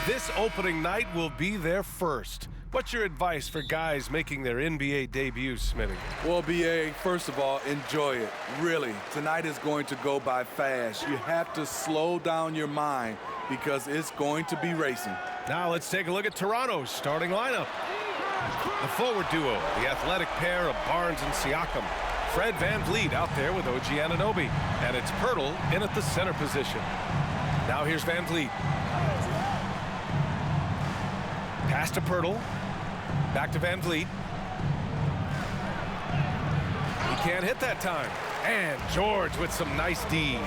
This opening night will be their first. What's your advice for guys making their NBA debuts, Smitty? Well, B.A., first of all, enjoy it. Really, tonight is going to go by fast. You have to slow down your mind because it's going to be racing. Now let's take a look at Toronto's starting lineup. The forward duo, the athletic pair of Barnes and Siakam. Fred VanVleet out there with OG Anunoby. And it's Pirtle in at the center position. Now here's VanVleet. Pass to Pirtle. Back to VanVleet. He can't hit that time. And George with some nice D.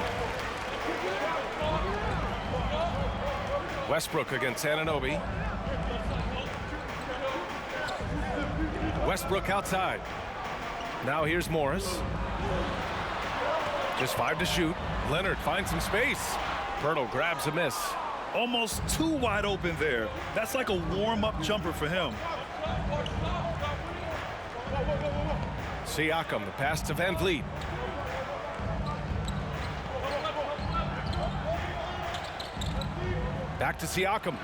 Westbrook against Anunoby. Westbrook outside. Now here's Morris. Just 5 to shoot. Leonard finds some space. Pirtle grabs a miss. Almost too wide open there. That's like a warm-up jumper for him. Siakam, the pass to VanVleet. Back to Siakam.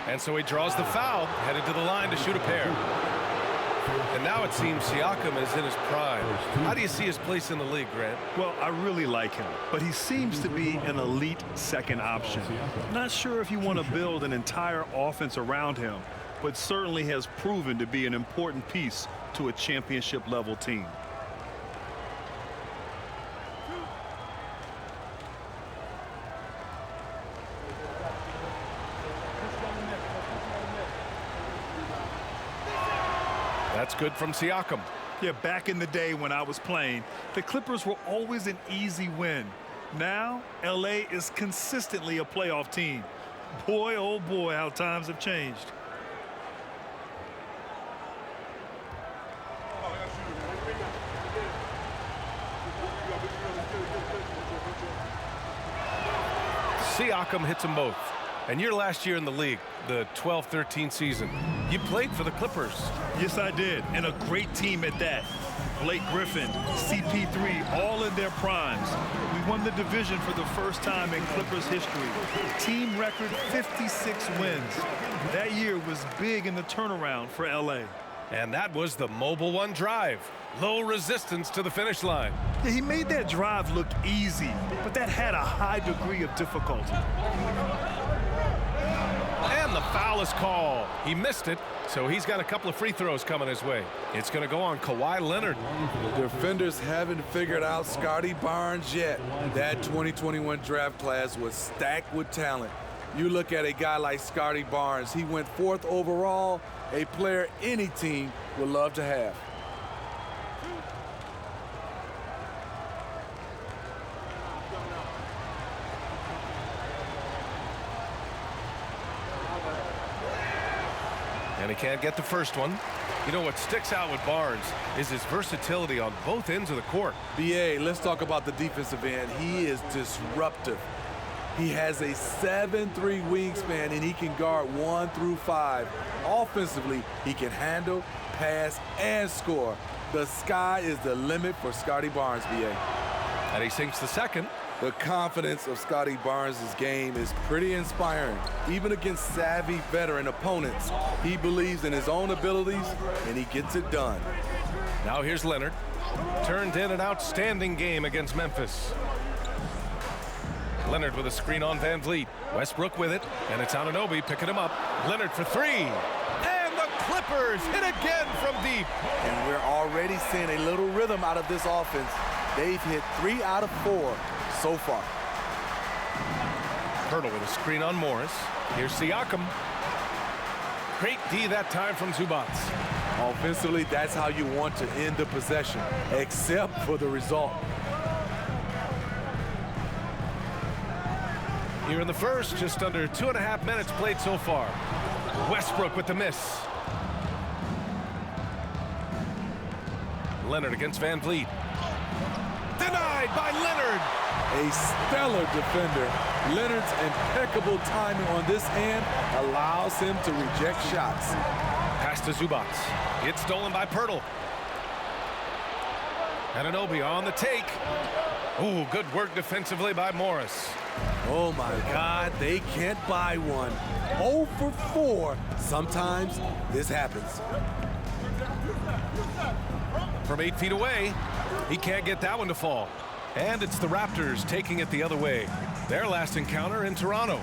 And so he draws the foul, headed to the line to shoot a pair. And now it seems Siakam is in his prime. How do you see his place in the league, Grant? Well, I really like him, but he seems to be an elite second option. Not sure if you want to build an entire offense around him, but certainly has proven to be an important piece to a championship-level team. That's good from Siakam. Yeah, back in the day when I was playing, the Clippers were always an easy win. Now, LA is consistently a playoff team. Boy, oh boy, how times have changed. Siakam hits them both. And your last year in the league, the 12-13 season, you played for the Clippers. Yes, I did, and a great team at that. Blake Griffin, CP3, all in their primes. We won the division for the first time in Clippers history. Team record 56 wins. That year was big in the turnaround for LA. And that was the Mobile One drive. Low resistance to the finish line. Yeah, he made that drive look easy, but that had a high degree of difficulty. And the foul is called. He missed it, so he's got a couple of free throws coming his way. It's going to go on Kawhi Leonard. Defenders haven't figured out Scotty Barnes yet. That 2021 draft class was stacked with talent. You look at a guy like Scotty Barnes, he went 4th overall, a player any team would love to have. And he can't get the first one. You know what sticks out with Barnes is his versatility on both ends of the court. B.A., let's talk about the defensive end. He is disruptive. He has a 7'3" wingspan, and he can guard 1 through 5. Offensively, he can handle, pass, and score. The sky is the limit for Scotty Barnes, B.A. And he sinks the second. The confidence of Scotty Barnes' game is pretty inspiring. Even against savvy veteran opponents, he believes in his own abilities, and he gets it done. Now here's Leonard. Turned in an outstanding game against Memphis. Leonard with a screen on VanVleet. Westbrook with it, and it's Anunoby picking him up. Leonard for 3. And the Clippers hit again from deep. And we're already seeing a little rhythm out of this offense. They've hit 3 out of 4 so far. Pirtle with a screen on Morris. Here's Siakam. Great D that time from Zubac. Offensively, that's how you want to end the possession, except for the result. Here in the first, just under 2.5 minutes played so far. Westbrook with the miss. Leonard against VanVleet. Denied by Leonard. A stellar defender. Leonard's impeccable timing on this end allows him to reject shots. Pass to Zubac. It's stolen by Pirtle. Anunoby on the take. Ooh, good work defensively by Morris. Oh my God, they can't buy one. 0 for 4. Sometimes this happens. From 8 feet away, he can't get that one to fall. And it's the Raptors taking it the other way. Their last encounter in Toronto.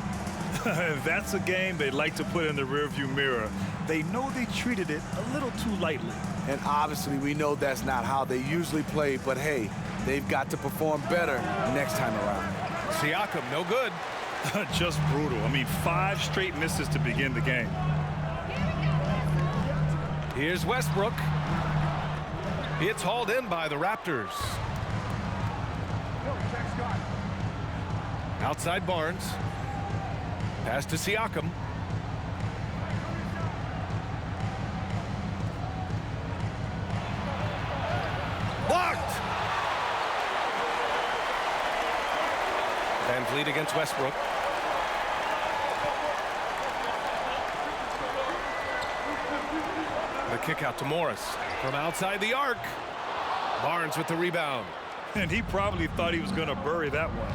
That's a game they like to put in the rearview mirror. They know they treated it a little too lightly. And obviously we know that's not how they usually play, but hey, they've got to perform better next time around. Siakam, no good. Just brutal. I mean, 5 straight misses to begin the game. Here's Westbrook. It's hauled in by the Raptors. Outside Barnes. Pass to Siakam. Blocked! Van Vliet against Westbrook. The kick out to Morris from outside the arc. Barnes with the rebound. And he probably thought he was going to bury that one.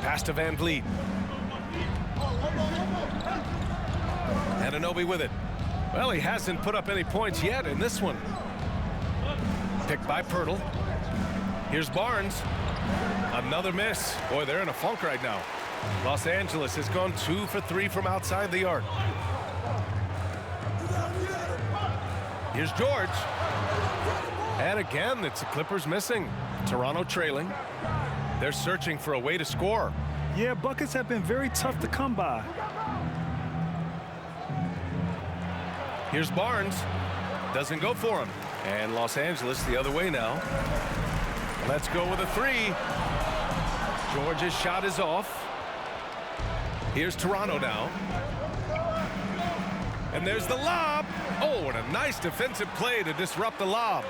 Pass to Van Vliet. Anunoby with it. Well, he hasn't put up any points yet in this one. Picked by Pirtle. Here's Barnes. Another miss. Boy, they're in a funk right now. Los Angeles has gone 2 for 3 from outside the arc. Here's George. And again, it's the Clippers missing. Toronto trailing. They're searching for a way to score. Yeah, buckets have been very tough to come by. Here's Barnes. Doesn't go for him. And Los Angeles the other way now. Let's go with a 3. George's shot is off. Here's Toronto now. And there's the lob. Oh, what a nice defensive play to disrupt the lob.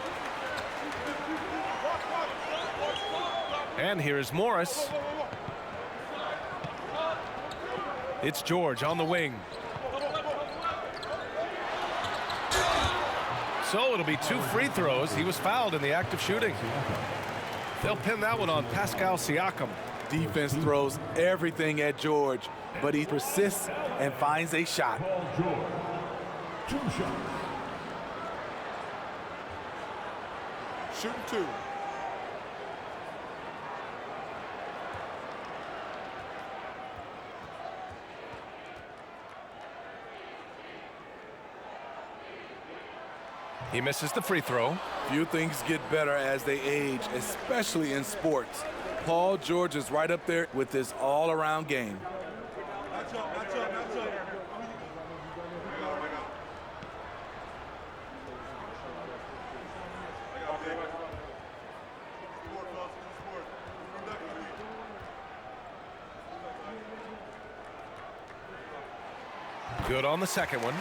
And here's Morris. It's George on the wing. So it'll be 2 free throws. He was fouled in the act of shooting. They'll pin that one on Pascal Siakam. Defense throws everything at George, but he persists and finds a shot. Two shots. Shooting 2. He misses the free throw. Few things get better as they age, especially in sports. Paul George is right up there with this all-around game. Good on the second one.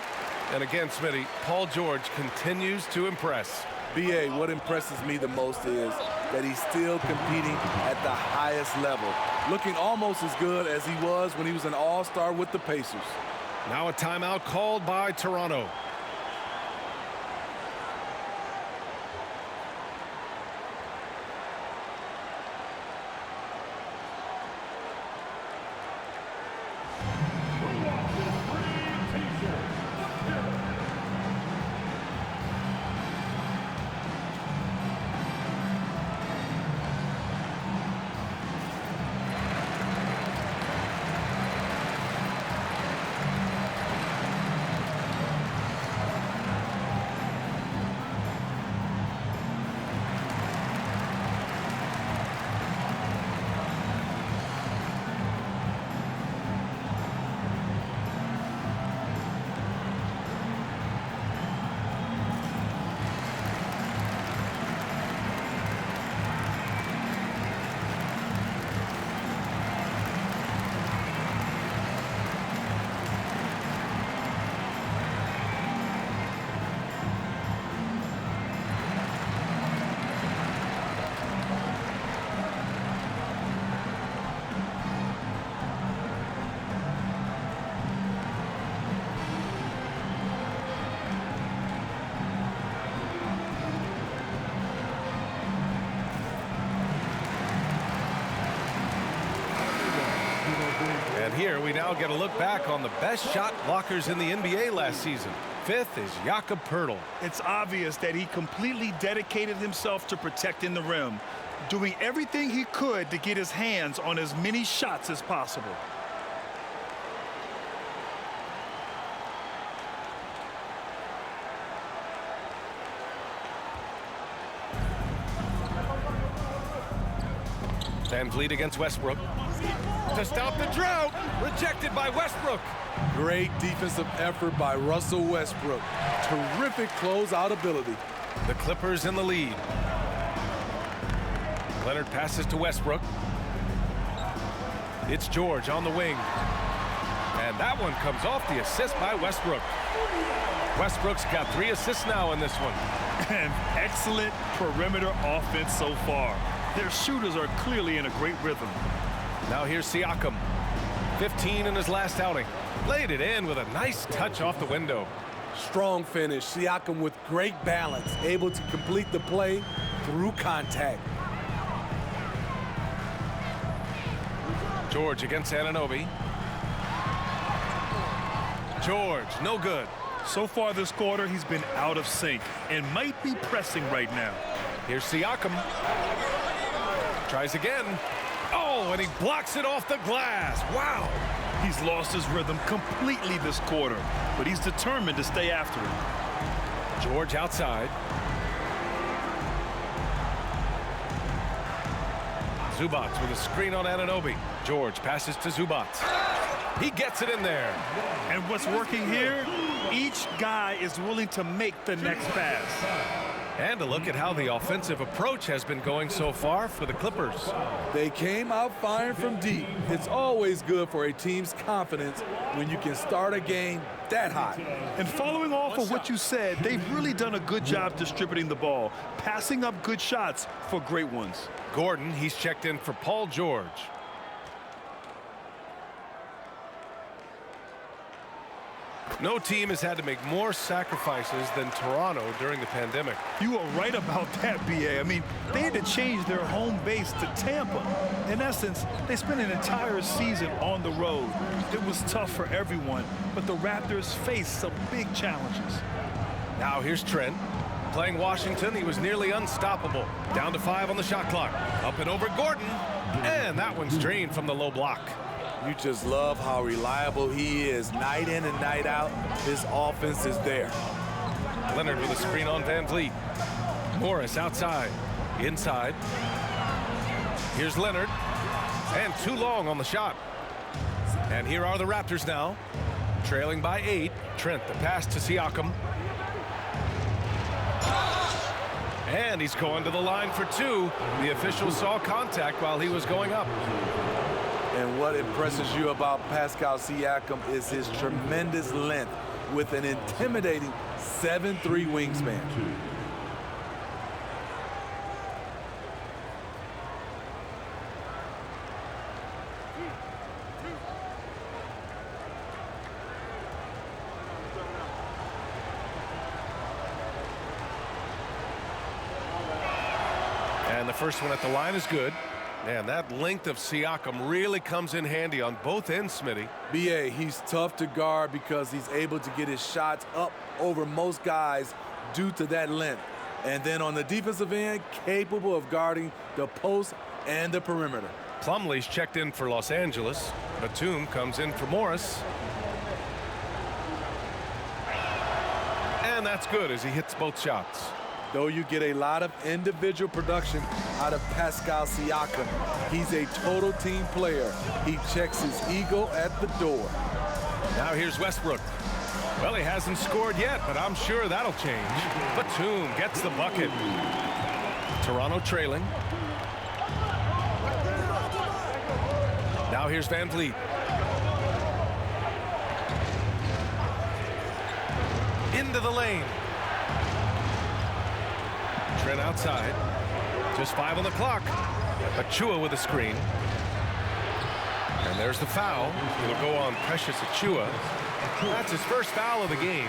And again, Smitty, Paul George continues to impress. B.A., what impresses me the most is that he's still competing at the highest level, looking almost as good as he was when he was an all-star with the Pacers. Now a timeout called by Toronto. here we now get a look back on the best shot blockers in the NBA last season. Fifth is Jakob Poeltl. It's obvious that he completely dedicated himself to protecting the rim, doing everything he could to get his hands on as many shots as possible. Van Vliet against Westbrook. To stop the drought, rejected by Westbrook. Great defensive effort by Russell Westbrook. Terrific closeout ability. The Clippers in the lead. Leonard passes to Westbrook. It's George on the wing. And that one comes off the assist by Westbrook. Westbrook's got 3 assists now in this one. And excellent perimeter offense so far. Their shooters are clearly in a great rhythm. Now here's Siakam. 15 in his last outing. Laid it in with a nice touch off the window. Strong finish. Siakam with great balance, able to complete the play through contact. George against Anunoby. George, no good. So far this quarter, he's been out of sync and might be pressing right now. Here's Siakam. Tries again. Oh, and he blocks it off the glass. Wow. He's lost his rhythm completely this quarter, but he's determined to stay after it. George outside. Zubac with a screen on Anunoby. George passes to Zubac. He gets it in there. And what's working here? Each guy is willing to make the next pass. And a look at how the offensive approach has been going so far for the Clippers. They came out firing from deep. It's always good for a team's confidence when you can start a game that hot. And following off of what you said, they've really done a good job distributing the ball, passing up good shots for great ones. Gordon, he's checked in for Paul George. No team has had to make more sacrifices than Toronto during the pandemic. You are right about that, B.A. I mean, they had to change their home base to Tampa. In essence, they spent an entire season on the road. It was tough for everyone, but the Raptors faced some big challenges. Now here's Trent. Playing Washington, he was nearly unstoppable. Down to 5 on the shot clock. Up and over Gordon. And that one's drained from the low block. You just love how reliable he is. Night in and night out, his offense is there. Leonard with a screen on Van Vliet. Morris outside. Inside. Here's Leonard. And too long on the shot. And here are the Raptors now. Trailing by 8. Trent, the pass to Siakam. And he's going to the line for 2. The official saw contact while he was going up. And what impresses you about Pascal Siakam is his tremendous length with an intimidating 7'3" wingspan. And the first one at the line is good. And that length of Siakam really comes in handy on both ends, Smitty. B.A., he's tough to guard because he's able to get his shots up over most guys due to that length. And then on the defensive end, capable of guarding the post and the perimeter. Plumlee's checked in for Los Angeles. Batum comes in for Morris. And that's good as he hits both shots. Though you get a lot of individual production out of Pascal Siakam, he's a total team player. He checks his ego at the door. Now here's Westbrook. Well, he hasn't scored yet, but I'm sure that'll change. Batum gets the bucket. Toronto trailing. Now here's Van Vliet. Into the lane. Trent outside. Just 5 on the clock. Achua with a screen. And there's the foul. It'll go on Precious Achua. That's his first foul of the game.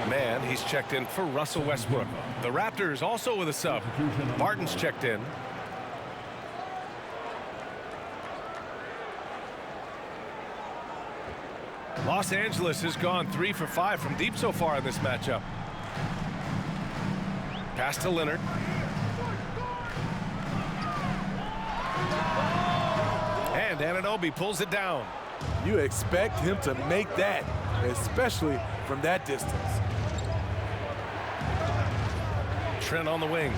Man, he's checked in for Russell Westbrook. The Raptors also with a sub. Martin's checked in. Los Angeles has gone 3 for 5 from deep so far in this matchup. Pass to Leonard. And Anunoby pulls it down. You expect him to make that, especially from that distance. Trent on the wing.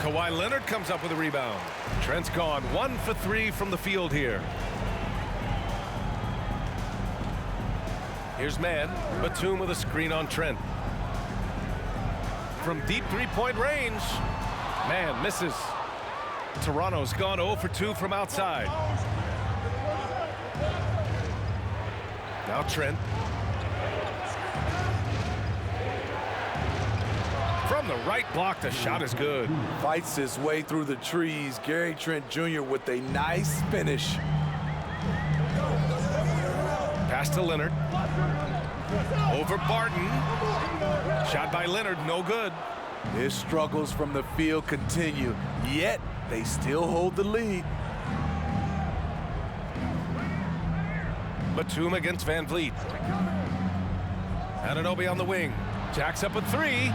Kawhi Leonard comes up with a rebound. Trent's gone 1 for 3 from the field here. Here's Mann. Batum with a screen on Trent. From deep three-point range. Mann misses. Toronto's gone 0 for 2 from outside. Now Trent. From the right block, the shot is good. Fights his way through the trees. Gary Trent Jr. with a nice finish. Pass to Leonard. Over Barton. Shot by Leonard, no good. His struggles from the field continue, yet they still hold the lead. Batum against Van Vliet. Anunoby on the wing. Jacks up a 3.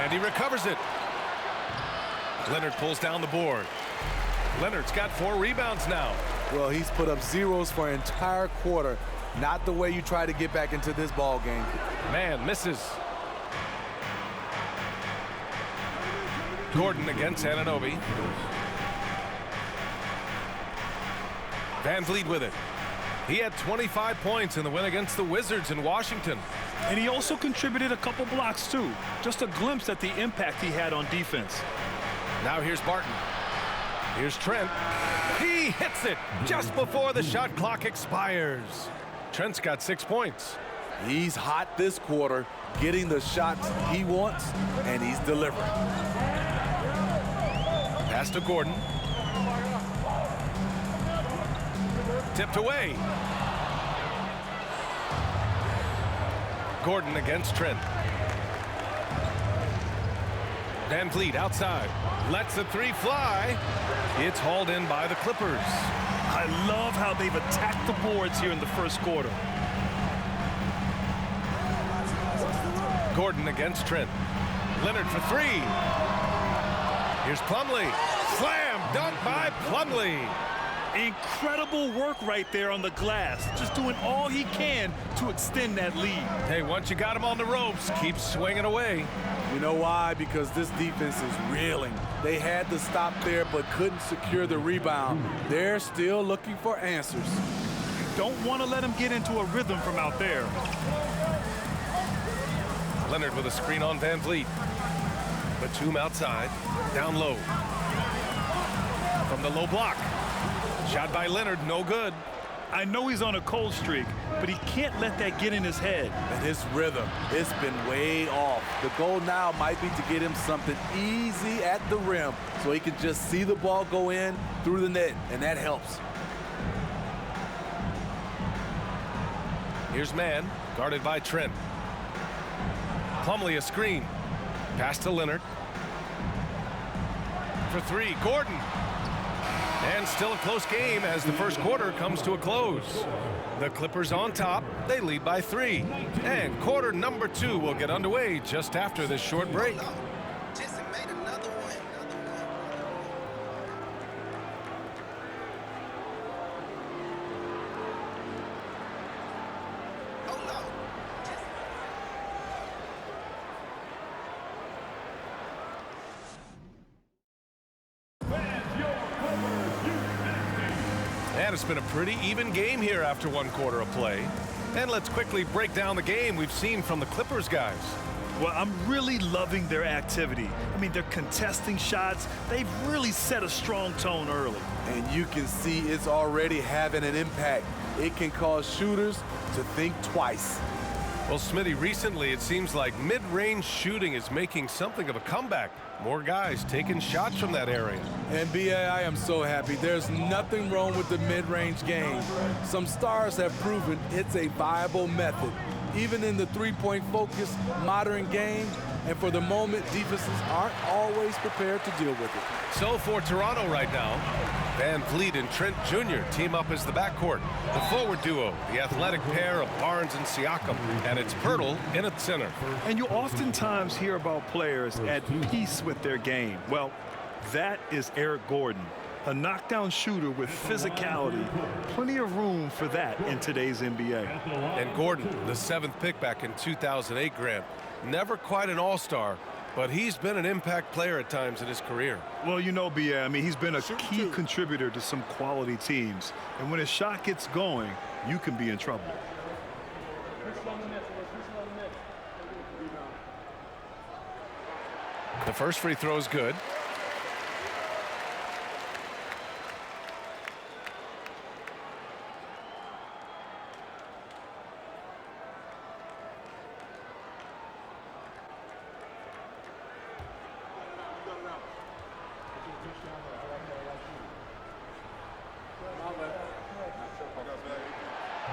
And he recovers it. Leonard pulls down the board. Leonard's got 4 rebounds now. Well, he's put up zeros for an entire quarter. Not the way you try to get back into this ball game. Mann misses. Gordon against Anunoby. Van Vliet with it. He had 25 points in the win against the Wizards in Washington. And he also contributed a couple blocks, too. Just a glimpse at the impact he had on defense. Now here's Barton. Here's Trent. He hits it just before the shot clock expires. Trent's got 6 points. He's hot this quarter, getting the shots he wants, and he's delivering. Pass to Gordon. Tipped away. Gordon against Trent. Van Vliet outside. Lets the 3 fly. It's hauled in by the Clippers. I love how they've attacked the boards here in the first quarter. Gordon against Trent. Leonard for 3. Here's Plumlee. Slam dunk by Plumlee. Incredible work right there on the glass. Just doing all he can to extend that lead. Hey, once you got him on the ropes, keep swinging away. You know why? Because this defense is reeling. They had to stop there but couldn't secure the rebound. They're still looking for answers. Don't want to let him get into a rhythm from out there. Leonard with a screen on Van Vliet. Batum outside, down low. From the low block. Shot by Leonard, no good. I know he's on a cold streak, but he can't let that get in his head. And his rhythm, it's been way off. The goal now might be to get him something easy at the rim so he can just see the ball go in through the net, and that helps. Here's Mann, guarded by Trent. Plumlee a screen. Pass to Leonard. For 3, Gordon. And still a close game as the first quarter comes to a close. The Clippers on top. They lead by 3. And quarter number 2 will get underway just after this short break. And it's been a pretty even game here after 1 quarter of play. And let's quickly break down the game we've seen from the Clippers guys. Well, I'm really loving their activity. I mean, they're contesting shots. They've really set a strong tone early. And you can see it's already having an impact. It can cause shooters to think twice. Well, Smitty, recently it seems like mid-range shooting is making something of a comeback. More guys taking shots from that area. And B.A., I am so happy. There's nothing wrong with the mid-range game. Some stars have proven it's a viable method, even in the three-point focused modern game. And for the moment, defenses aren't always prepared to deal with it. So for Toronto right now, Van Vliet and Trent Jr. team up as the backcourt. The forward duo, the athletic pair of Barnes and Siakam. And it's Pirtle in at center. And you oftentimes hear about players at peace with their game. Well, that is Eric Gordon, a knockdown shooter with physicality. Plenty of room for that in today's NBA. And Gordon, the 7th pick back in 2008, Grant. Never quite an all-star, but he's been an impact player at times in his career. Well, you know, B.A., I mean, he's been a key contributor to some quality teams. And when his shot gets going, you can be in trouble. The first free throw is good.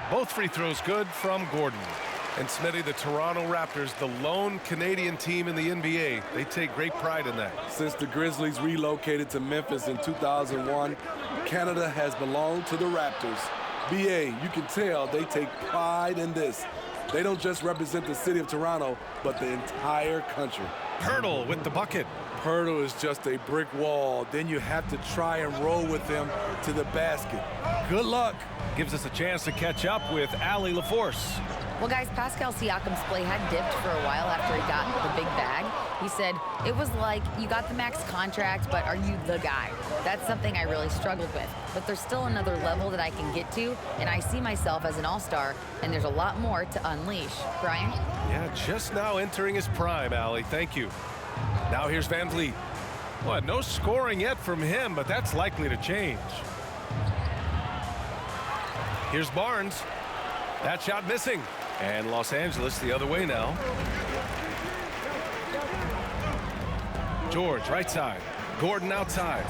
Both free throws good from Gordon. And Smitty, the Toronto Raptors, the lone Canadian team in the NBA, they take great pride in that. Since the Grizzlies relocated to Memphis in 2001, Canada has belonged to the Raptors. BA, you can tell they take pride in this. They don't just represent the city of Toronto, but the entire country. Pirtle with the bucket. Pirtle is just a brick wall. Then you have to try and roll with him to the basket. Good luck. Gives us a chance to catch up with Allie LaForce. Well, guys, Pascal Siakam's play had dipped for a while after he got the big bag. He said, it was like, you got the max contract, but are you the guy? That's something I really struggled with. But there's still another level that I can get to, and I see myself as an all-star, and there's a lot more to unleash. Brian? Yeah, just now entering his prime, Allie. Thank you. Now here's Van Vliet. Well, no scoring yet from him, but that's likely to change. Here's Barnes. That shot missing. And Los Angeles the other way now. George, right side. Gordon outside.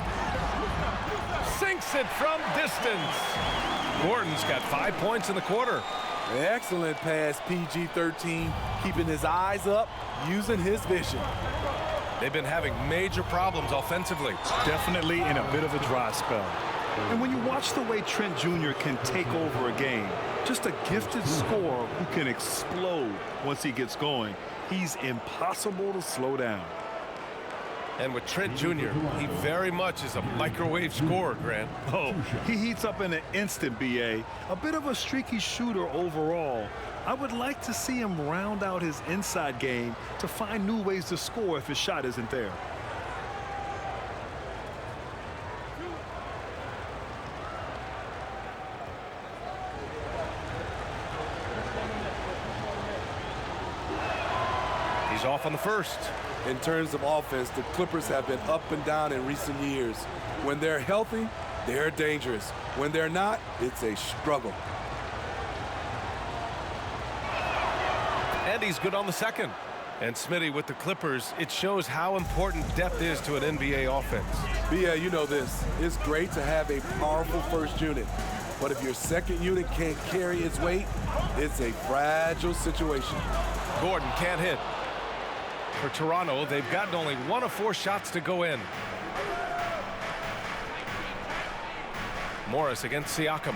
Sinks it from distance. Gordon's got 5 points in the quarter. Excellent pass, PG-13, keeping his eyes up, using his vision. They've been having major problems offensively. Definitely in a bit of a dry spell. And when you watch the way Trent Jr. can take over a game, just a gifted scorer who can explode once he gets going, he's impossible to slow down. And with Trent Jr., he very much is a microwave scorer, Grant. Oh, he heats up in an instant, B.A. A bit of a streaky shooter overall. I would like to see him round out his inside game to find new ways to score if his shot isn't there. He's off on the first. In terms of offense, the Clippers have been up and down in recent years. When they're healthy, they're dangerous. When they're not, it's a struggle. And he's good on the second. And Smitty, with the Clippers, it shows how important depth is to an NBA offense. Yeah, you know this. It's great to have a powerful first unit. But if your second unit can't carry its weight, it's a fragile situation. Gordon can't hit. For Toronto, they've gotten only 1 of 4 shots to go in. Morris against Siakam.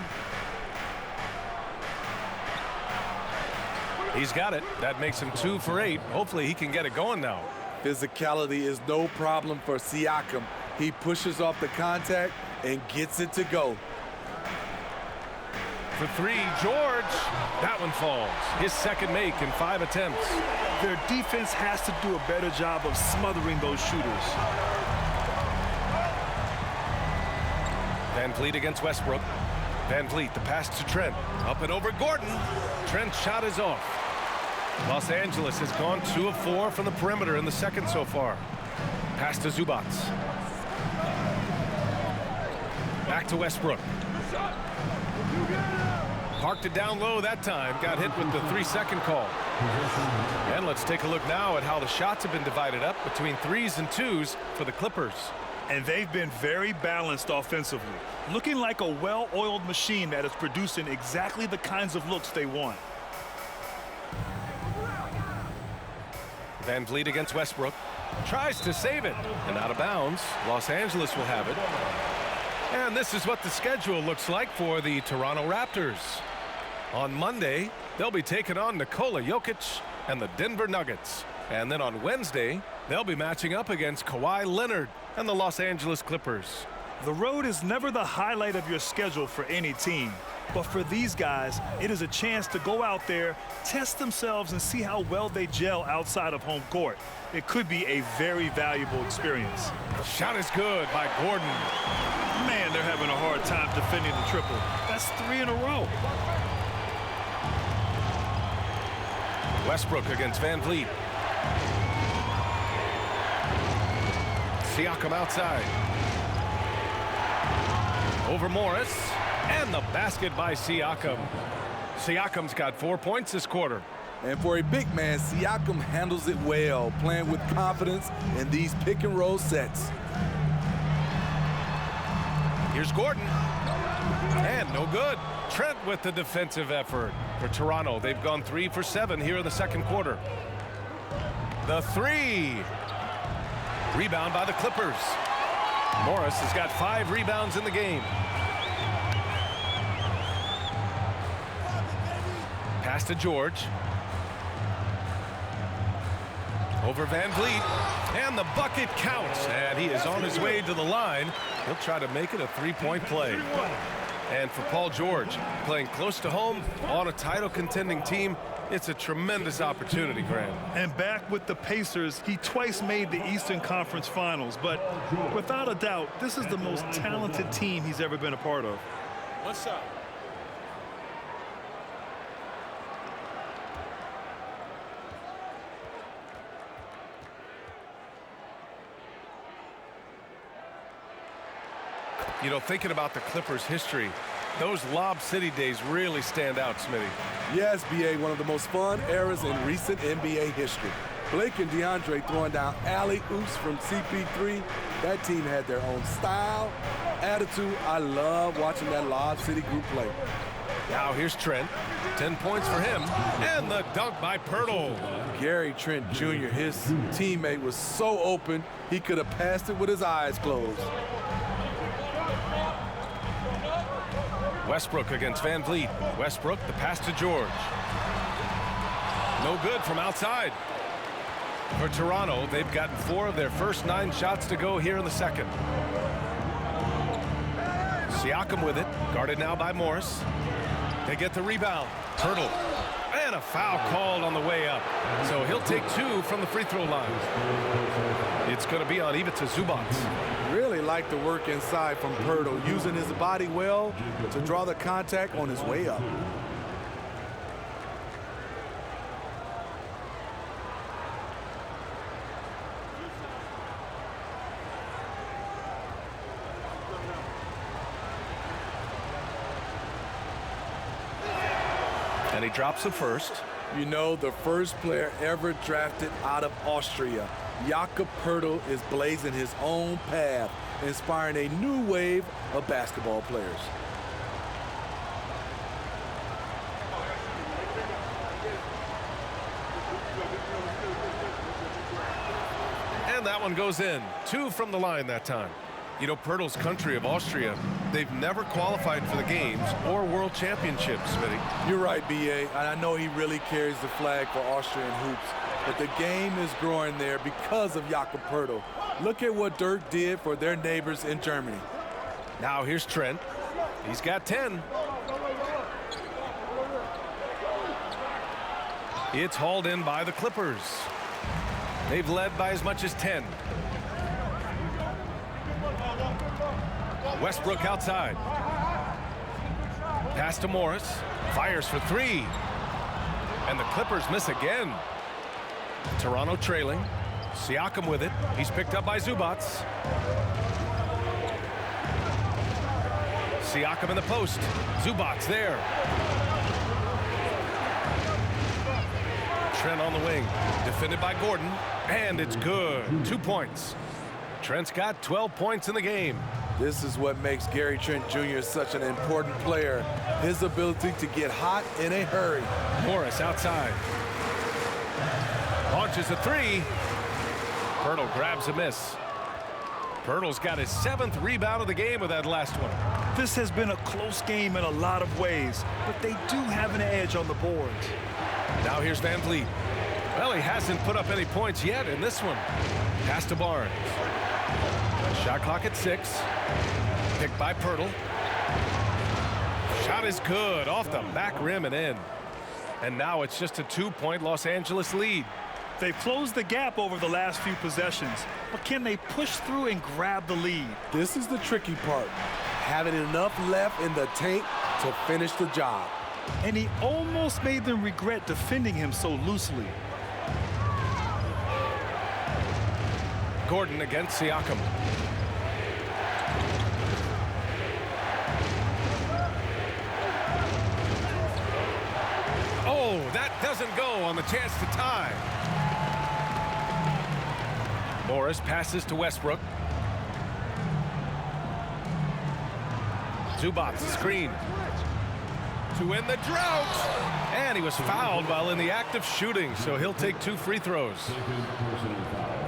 He's got it. That makes him 2 for 8. Hopefully he can get it going now. Physicality is no problem for Siakam. He pushes off the contact and gets it to go. For 3, George. That one falls. His second make in 5 attempts. Their defense has to do a better job of smothering those shooters. Van Vliet against Westbrook. Van Vliet, the pass to Trent. Up and over Gordon. Trent's shot is off. Los Angeles has gone 2 of 4 from the perimeter in the second so far. Pass to Zubac. Back to Westbrook. Parked it down low that time. Got hit with the 3-second call. And let's take a look now at how the shots have been divided up between 3s and 2s for the Clippers. And they've been very balanced offensively, looking like a well-oiled machine that is producing exactly the kinds of looks they want. Van Vliet against Westbrook. Tries to save it. And out of bounds. Los Angeles will have it. And this is what the schedule looks like for the Toronto Raptors. On Monday, they'll be taking on Nikola Jokic and the Denver Nuggets. And then on Wednesday, they'll be matching up against Kawhi Leonard and the Los Angeles Clippers. The road is never the highlight of your schedule for any team. But for these guys, it is a chance to go out there, test themselves, and see how well they gel outside of home court. It could be a very valuable experience. Shot is good by Gordon. Man, they're having a hard time defending the triple. That's 3 in a row. Westbrook against Van Vliet. Siakam outside. Over Morris. And the basket by Siakam. Siakam's got 4 points this quarter. And for a big man, Siakam handles it well, playing with confidence in these pick-and-roll sets. Here's Gordon. And no good. Trent with the defensive effort. For Toronto, they've gone 3 for 7 here in the second quarter. The three. Rebound by the Clippers. Morris has got 5 rebounds in the game. Pass to George. Over Van Vliet. And the bucket counts. And he is on his way to the line. He'll try to make it a 3-point play. And for Paul George, playing close to home on a title contending team, it's a tremendous opportunity, Grant. And back with the Pacers, he twice made the Eastern Conference Finals. But without a doubt, this is the most talented team he's ever been a part of. What's up? You know, thinking about the Clippers' history, those Lob City days really stand out, Smitty. Yes, B.A., one of the most fun eras in recent NBA history. Blake and DeAndre throwing down alley-oops from CP3. That team had their own style, attitude. I love watching that Lob City group play. Now here's Trent. 10 points for him. And the dunk by Pirtle. Gary Trent Jr., his teammate, was so open, he could have passed it with his eyes closed. Westbrook against Van Vliet. Westbrook, the pass to George. No good from outside. For Toronto, they've gotten 4 of their first 9 shots to go here in the second. Siakam with it, guarded now by Morris. They get the rebound. Pirtle. And a foul called on the way up. So he'll take 2 from the free throw line. It's going to be on Ivica Zubac. Really like the work inside from Pirtle, using his body well to draw the contact on his way up. And he drops the first. You know, the first player ever drafted out of Austria. Jakob Poeltl is blazing his own path, inspiring a new wave of basketball players. And that one goes in. 2 from the line that time. You know, Pirtle's country of Austria, they've never qualified for the games or world championships, Smitty. You're right, B.A., and I know he really carries the flag for Austrian hoops, but the game is growing there because of Jakob Poeltl. Look at what Dirk did for their neighbors in Germany. Now here's Trent. He's got 10. It's hauled in by the Clippers. They've led by as much as 10. Westbrook outside. Pass to Morris. Fires for 3. And the Clippers miss again. Toronto trailing. Siakam with it. He's picked up by Zubac. Siakam in the post. Zubac there. Trent on the wing. Defended by Gordon. And it's good. 2 points. Trent's got 12 points in the game. This is what makes Gary Trent Jr. such an important player. His ability to get hot in a hurry. Morris outside. Launches a 3. Pirtle grabs a miss. Pirtle's got his 7th rebound of the game with that last one. This has been a close game in a lot of ways, but they do have an edge on the boards. Now here's Van Vliet. Well, he hasn't put up any points yet in this one. Pass to Barnes. Shot clock at 6. Picked by Pirtle. Shot is good off the back rim and in. And now it's just a 2-point Los Angeles lead. They've closed the gap over the last few possessions, but can they push through and grab the lead? This is the tricky part. Having enough left in the tank to finish the job. And he almost made them regret defending him so loosely. Gordon against Siakam. Oh, that doesn't go on the chance to tie. Morris passes to Westbrook. Zubac screen to win the drought. And he was fouled while in the act of shooting, so he'll take 2 free throws.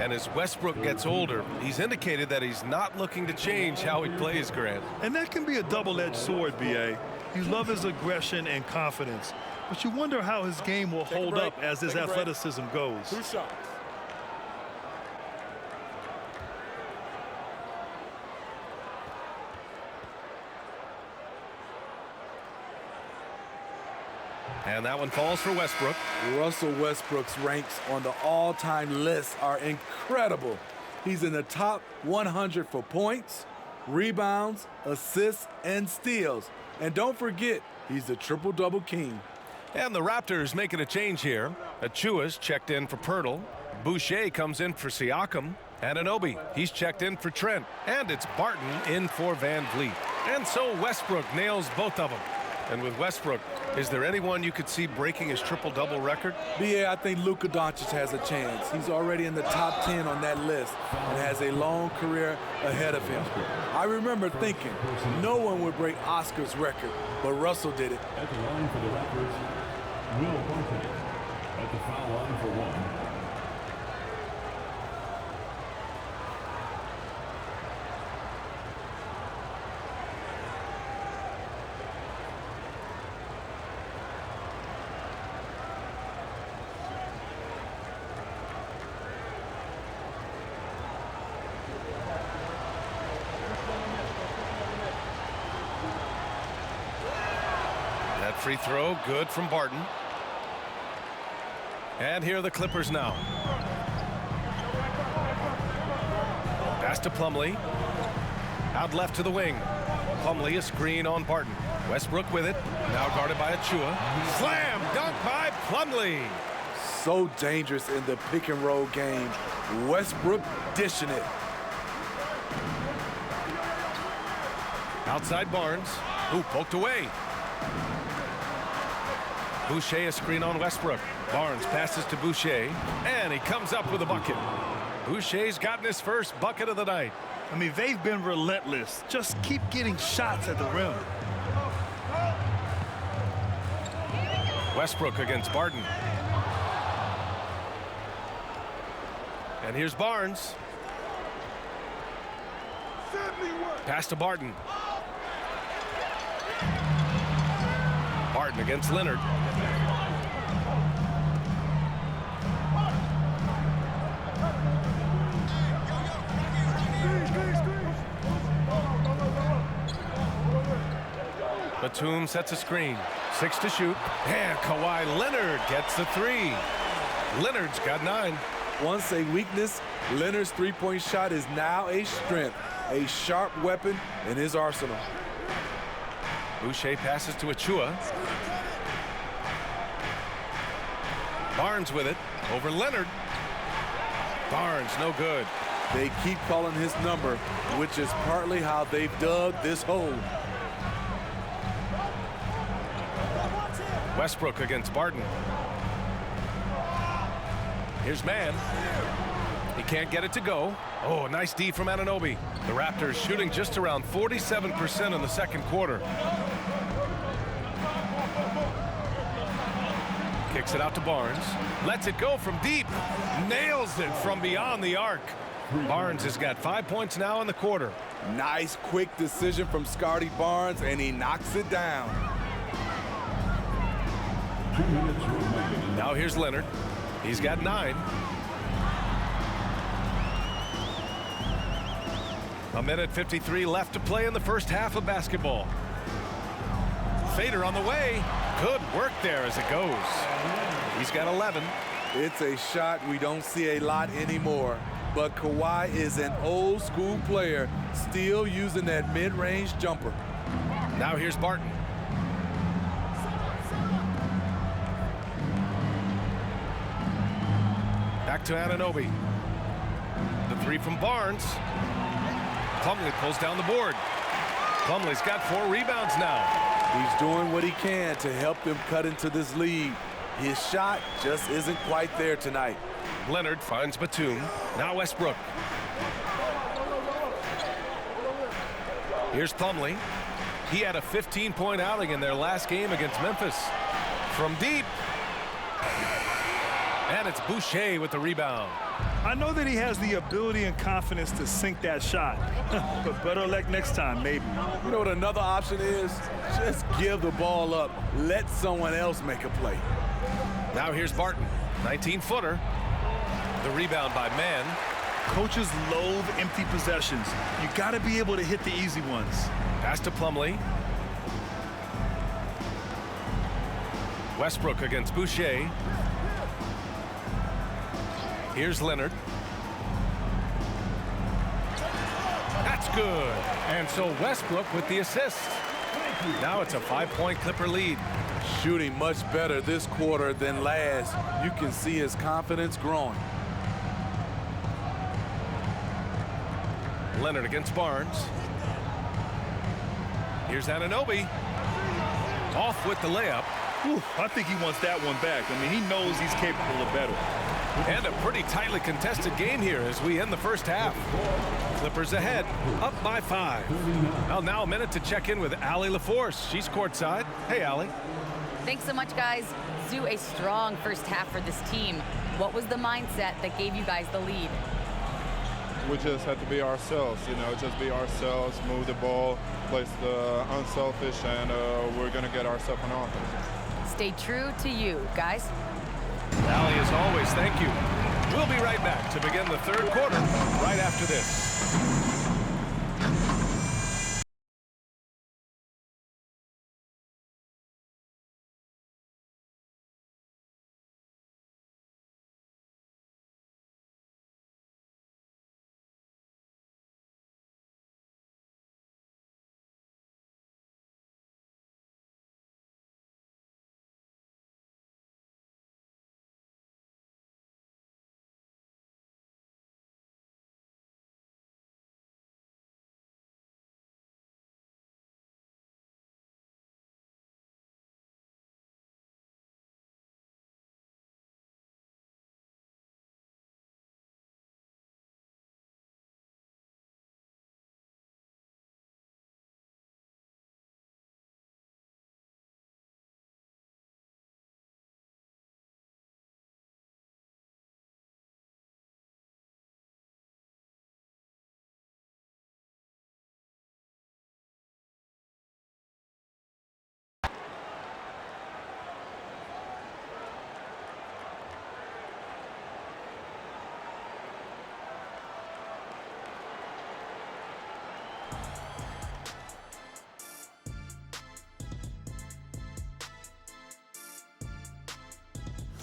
And as Westbrook gets older, he's indicated that he's not looking to change how he plays, Grant. And that can be a double-edged sword, B.A. You love his aggression and confidence, but you wonder how his game will hold up as his athleticism goes. 2 shots. And that one falls for Westbrook. Russell Westbrook's ranks on the all-time list are incredible. He's in the top 100 for points, rebounds, assists, and steals. And don't forget, he's the triple-double king. And the Raptors making a change here. Achua's checked in for Pirtle. Boucher comes in for Siakam. Anunoby, he's checked in for Trent. And it's Barton in for Van Vliet. And so Westbrook nails both of them. And with Westbrook, is there anyone you could see breaking his triple-double record? B.A., I think Luka Doncic has a chance. He's already in the top 10 on that list and has a long career ahead of him. I remember thinking no one would break Oscar's record, but Russell did it. At the line for the Raptors, Will Barton. At the foul line for 1. That free throw, good from Barton. And here are the Clippers now. Pass to Plumlee. Out left to the wing. Plumlee, a screen on Barton. Westbrook with it. Now guarded by Achua. Slam dunk by Plumlee. So dangerous in the pick-and-roll game. Westbrook dishing it. Outside Barnes. Ooh, poked away. Boucher a screen on Westbrook. Barnes passes to Boucher, and he comes up with a bucket. Boucher's gotten his first bucket of the night. I mean, they've been relentless. Just keep getting shots at the rim. Westbrook against Barton. And here's Barnes. Pass to Barton. Barton against Leonard. Batum sets a screen. 6 to shoot. And Kawhi Leonard gets the 3. Leonard's got 9. Once a weakness, Leonard's three-point shot is now a strength, a sharp weapon in his arsenal. Boucher passes to Achua. Barnes with it over Leonard. Barnes no good. They keep calling his number, which is partly how they've dug this hole. Westbrook against Barton. Here's Mann. He can't get it to go. Oh, nice D from Anunoby. The Raptors shooting just around 47% in the second quarter. Kicks it out to Barnes. Lets it go from deep. Nails it from beyond the arc. Barnes has got 5 points now in the quarter. Nice quick decision from Scotty Barnes, and he knocks it down. 2 minutes remaining. Now here's Leonard. He's got 9. A minute 53 left to play in the first half of basketball. Fader on the way. Good work there as it goes. He's got 11. It's a shot we don't see a lot anymore, but Kawhi is an old school player, still using that mid-range jumper. Now here's Barton. Back to Anunoby. The 3 from Barnes. Plumlee pulls down the board. Plumlee's got 4 rebounds now. He's doing what he can to help them cut into this lead. His shot just isn't quite there tonight. Leonard finds Batum. Now Westbrook. Here's Plumlee. He had a 15-point outing in their last game against Memphis. From deep. And it's Boucher with the rebound. I know that he has the ability and confidence to sink that shot, but better luck next time, maybe. You know what another option is? Just give the ball up. Let someone else make a play. Now here's Barton. 19-footer. The rebound by Mann. Coaches loathe empty possessions. You got to be able to hit the easy ones. Pass to Plumlee. Westbrook against Boucher. Here's Leonard. That's good. And so Westbrook with the assist. Now it's a 5-point Clipper lead. Shooting much better this quarter than last. You can see his confidence growing. Leonard against Barnes. Here's Anunoby. Off with the layup. Whew, I think he wants that one back. I mean, he knows he's capable of better. And a pretty tightly contested game here as we end the first half. Clippers ahead, up by 5. Well, now a minute to check in with Allie LaForce. She's courtside. Hey, Allie. Thanks so much, guys. Zoo, a strong first half for this team. What was the mindset that gave you guys the lead? We just had to be ourselves, just be ourselves, move the ball, play the unselfish, and we're going to get ourselves an offense. Stay true to you, guys. Allie, as always, thank you. We'll be right back to begin the third quarter right after this.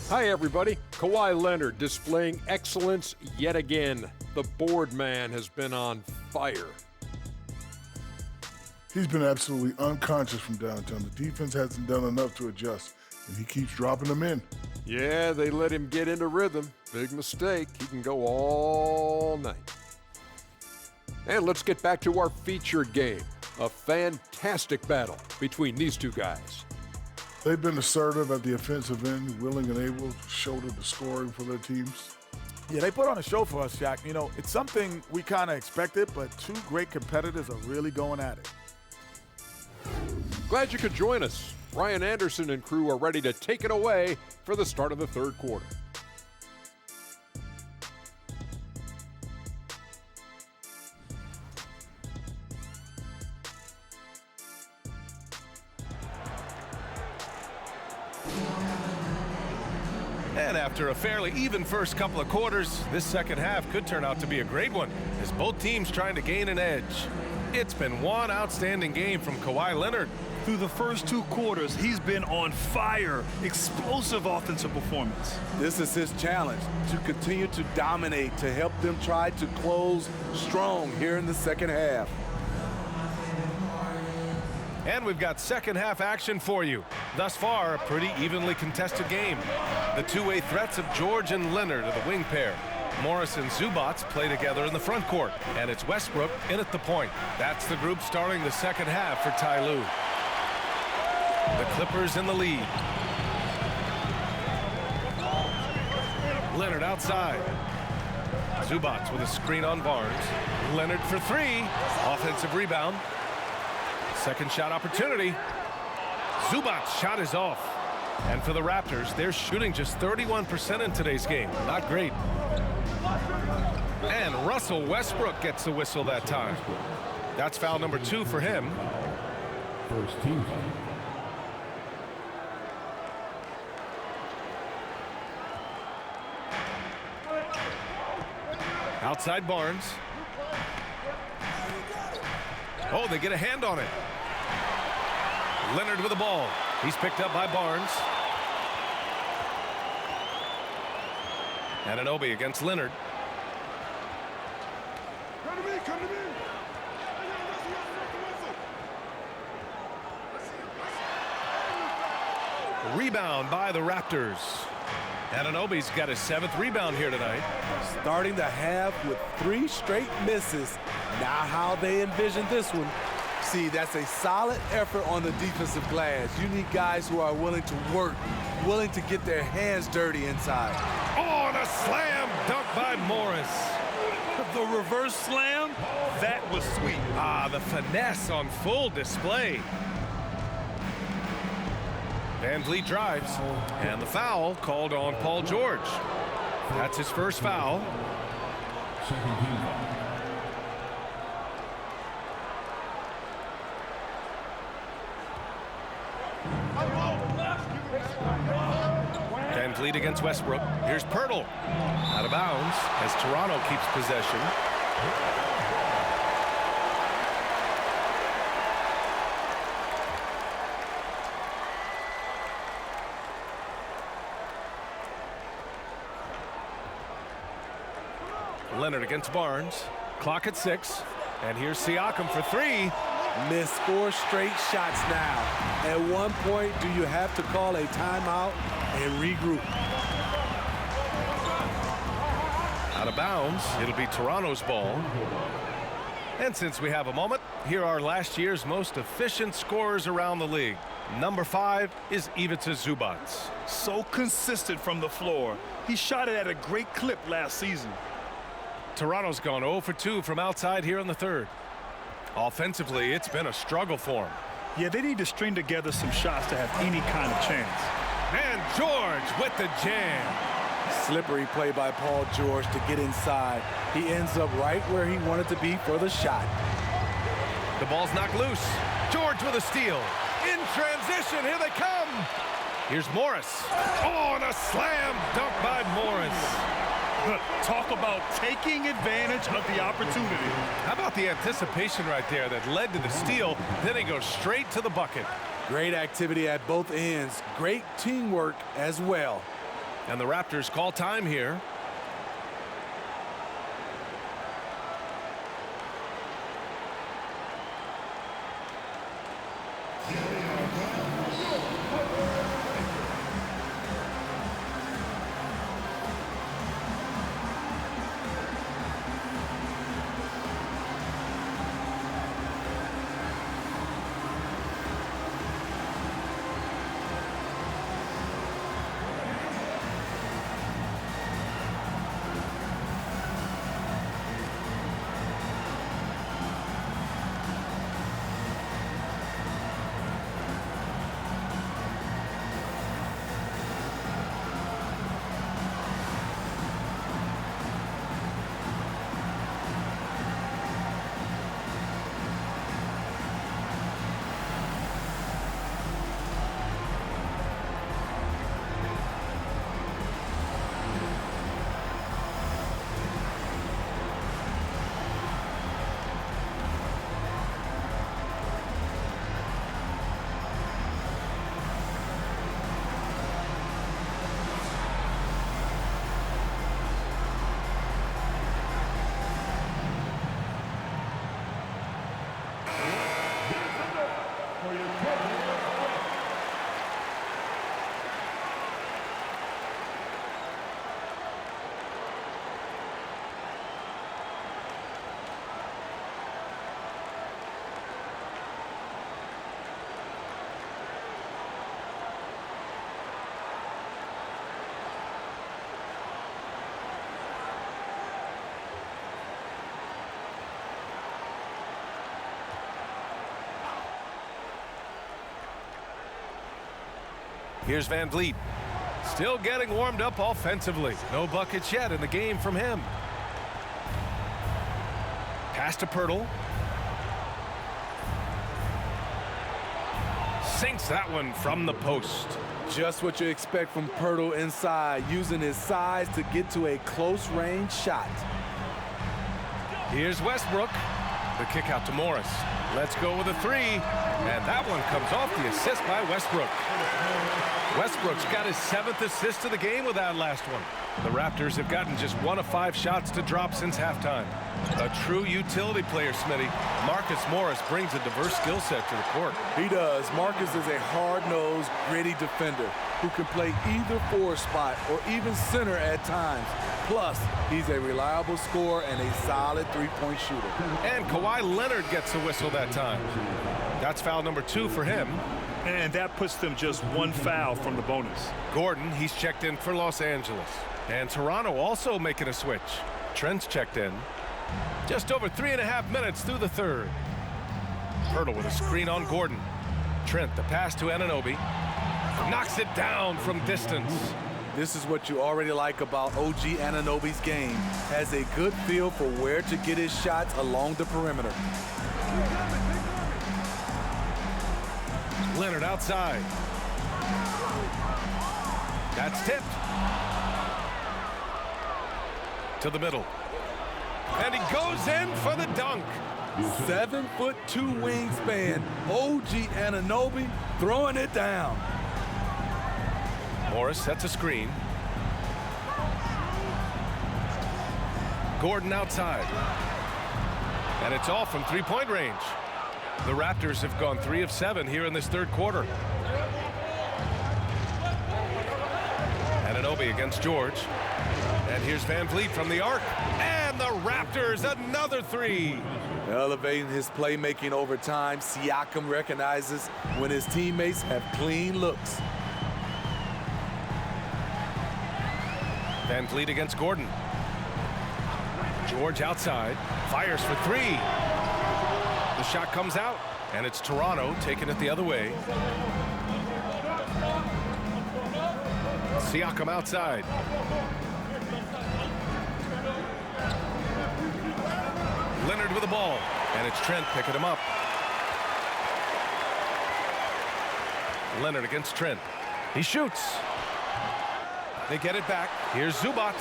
Hi, everybody. Kawhi Leonard displaying excellence yet again. The board man has been on fire. He's been absolutely unconscious from downtown. The defense hasn't done enough to adjust, and he keeps dropping them in. Yeah, they let him get into rhythm. Big mistake. He can go all night. And let's get back to our featured game. A fantastic battle between these two guys. They've been assertive at the offensive end, willing and able to shoulder the scoring for their teams. Yeah, they put on a show for us, Shaq. It's something we kind of expected, but two great competitors are really going at it. Glad you could join us. Ryan Anderson and crew are ready to take it away for the start of the third quarter. And after a fairly even first couple of quarters, this second half could turn out to be a great one as both teams trying to gain an edge. It's been one outstanding game from Kawhi Leonard. Through the first 2 quarters, he's been on fire. Explosive offensive performance. This is his challenge, to continue to dominate, to help them try to close strong here in the second half. And we've got second half action for you. Thus far, a pretty evenly contested game. The two-way threats of George and Leonard are the wing pair. Morris and Zubac play together in the front court, and it's Westbrook in at the point. That's the group starting the second half for Ty Lue. The Clippers in the lead. Leonard outside. Zubac with a screen on Barnes. Leonard for 3. Offensive rebound. Second shot opportunity. Zubac's shot is off. And for the Raptors, they're shooting just 31% in today's game. Not great. And Russell Westbrook gets the whistle that time. That's foul number 2 for him. First team foul. Outside Barnes. Oh, they get a hand on it. Leonard with the ball. He's picked up by Barnes. Anunoby against Leonard. Rebound by the Raptors. Anunoby's got his 7th rebound here tonight. Starting the half with 3 straight misses. Now how they envision this one. See, that's a solid effort on the defensive glass. You need guys who are willing to work, willing to get their hands dirty inside. Oh, and a slam dunk by Morris. The reverse slam, that was sweet. Ah, the finesse on full display. Van Vliet drives, and the foul called on Paul George. That's his first foul. Second team foul. Van Vliet against Westbrook. Here's Pirtle. Out of bounds as Toronto keeps possession. Leonard against Barnes. Clock at 6. And here's Siakam for 3. Missed 4 straight shots now. At one point, do you have to call a timeout and regroup? Out of bounds. It'll be Toronto's ball. And since we have a moment, here are last year's most efficient scorers around the league. Number 5 is Ivica Zubac. So consistent from the floor. He shot it at a great clip last season. Toronto's gone 0 for 2 from outside here in the third. Offensively, it's been a struggle for him. Yeah, they need to string together some shots to have any kind of chance. And George with the jam. Slippery play by Paul George to get inside. He ends up right where he wanted to be for the shot. The ball's knocked loose. George with a steal. In transition, here they come. Here's Morris. Oh, and a slam dunk by Morris. Talk about taking advantage of the opportunity. How about the anticipation right there that led to the steal, then he goes straight to the bucket. Great activity at both ends. Great teamwork as well. And the Raptors call time here. Here's Van Vliet. Still getting warmed up offensively. No buckets yet in the game from him. Pass to Pirtle. Sinks that one from the post. Just what you expect from Pirtle inside, using his size to get to a close-range shot. Here's Westbrook. The kick out to Morris. Let's go with a three. And that one comes off the assist by Westbrook. Westbrook's got his 7th assist of the game with that last one. The Raptors have gotten just 1 of 5 shots to drop since halftime. A true utility player, Smitty. Marcus Morris brings a diverse skill set to the court. He does. Marcus is a hard-nosed, gritty defender who can play either forward spot or even center at times. Plus, he's a reliable scorer and a solid three-point shooter. And Kawhi Leonard gets a whistle that time. That's foul number 2 for him. And that puts them just 1 foul from the bonus. Gordon, he's checked in for Los Angeles. And Toronto also making a switch. Trent's checked in. Just over 3.5 minutes through the third. Pirtle with a screen on Gordon. Trent, the pass to Anunoby. Knocks it down from distance. This is what you already like about OG Anunoby's game. Has a good feel for where to get his shots along the perimeter. Leonard outside. That's tipped. To the middle. And he goes in for the dunk. 7'2" wingspan. OG Anunoby throwing it down. Morris sets a screen. Gordon outside. And it's off from three-point range. The Raptors have gone 3 of 7 here in this third quarter. Anunoby against George. And here's Van Vliet from the arc. And the Raptors, another 3. Elevating his playmaking over time, Siakam recognizes when his teammates have clean looks. Van Vliet against Gordon. George outside, fires for 3. The shot comes out, and it's Toronto taking it the other way. Siakam outside. Leonard with the ball, and it's Trent picking him up. Leonard against Trent. He shoots. They get it back. Here's Zubac.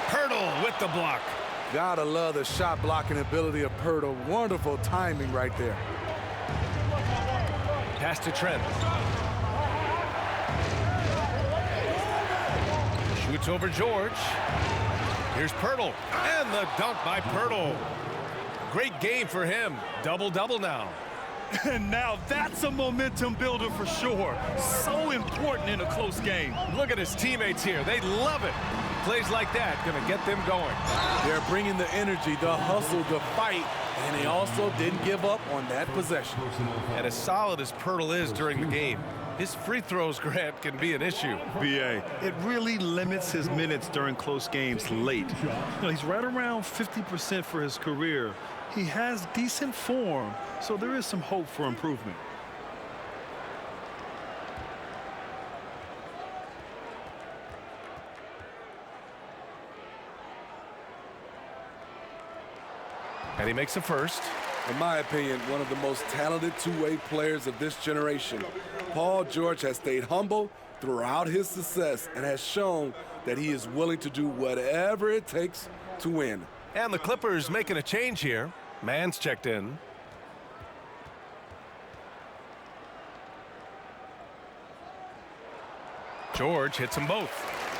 Pirtle with the block. Gotta love the shot blocking ability of Pirtle. Wonderful timing right there. Pass to Trent. Shoots over George. Here's Pirtle. And the dunk by Pirtle. Great game for him. Double-double now. And now that's a momentum builder for sure. So important in a close game. Look at his teammates here. They love it. Plays like that gonna get them going. They're bringing the energy, the hustle, the fight, and they also didn't give up on that possession. And as solid as Pirtle is during the game, his free throws, Grant, can be an issue. BA, it really limits his minutes during close games late. He's right around 50% for his career. He has decent form, so there is some hope for improvement. And he makes a first. In my opinion, one of the most talented two-way players of this generation. Paul George has stayed humble throughout his success and has shown that he is willing to do whatever it takes to win. And the Clippers making a change here. Mann's checked in. George hits them both.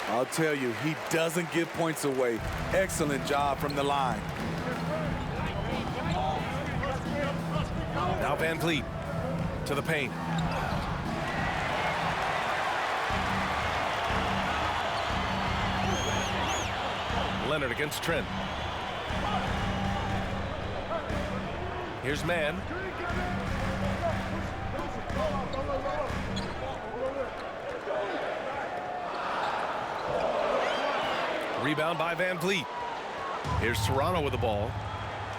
I'll tell you, he doesn't give points away. Excellent job from the line. Now Van Vliet. to the paint. Leonard against Trent. Here's Mann. Rebound by Van Vliet. Here's Toronto with the ball.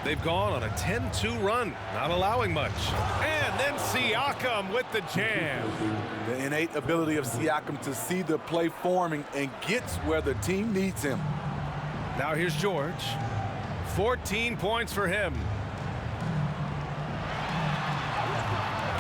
They've gone on a 10-2 run, not allowing much. And then Siakam with the jam. The innate ability of Siakam to see the play forming and gets where the team needs him. Now here's George. 14 points for him.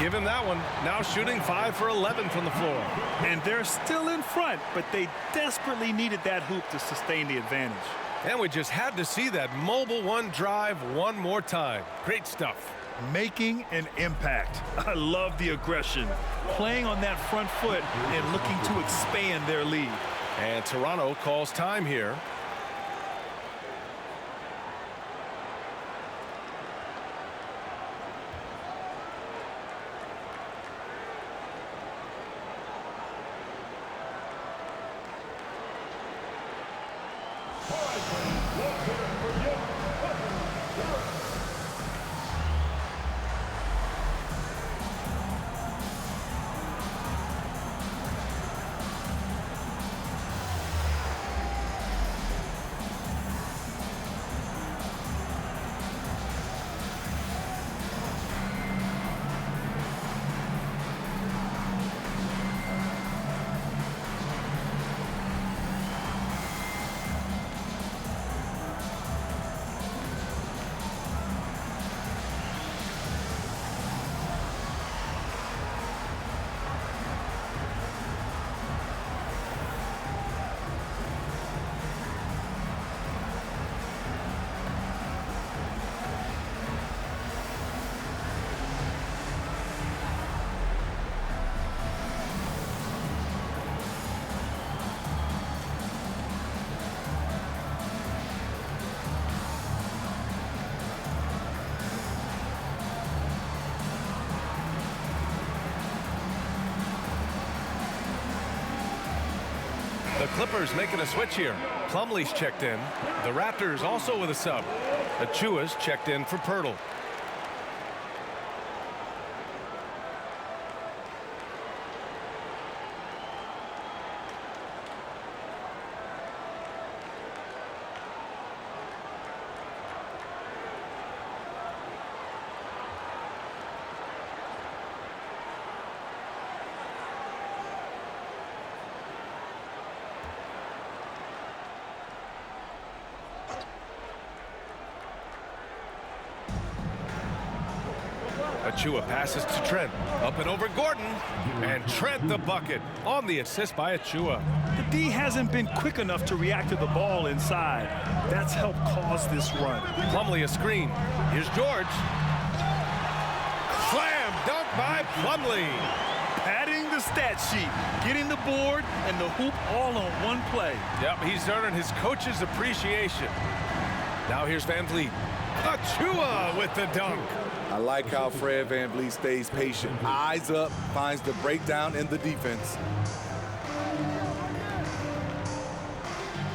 Give him that one. Now shooting 5 for 11 from the floor. And they're still in front, but they desperately needed that hoop to sustain the advantage. And we just had to see that mobile one drive one more time. Great stuff. Making an impact. I love the aggression. Playing on that front foot and looking to expand their lead. And Toronto calls time here. The Clippers making a switch here. Plumlee's checked in. The Raptors also with a sub. Achua's checked in for Pirtle. Achua passes to Trent. Up and over Gordon. And Trent the bucket on the assist by Achua. The D hasn't been quick enough to react to the ball inside. That's helped cause this run. Plumlee a screen. Here's George. Slam dunk by Plumlee. Padding the stat sheet, getting the board and the hoop all on one play. Yep, he's earning his coach's appreciation. Now here's Van Vliet. Achua with the dunk. I like how Fred Van Vliet stays patient. Eyes up, finds the breakdown in the defense.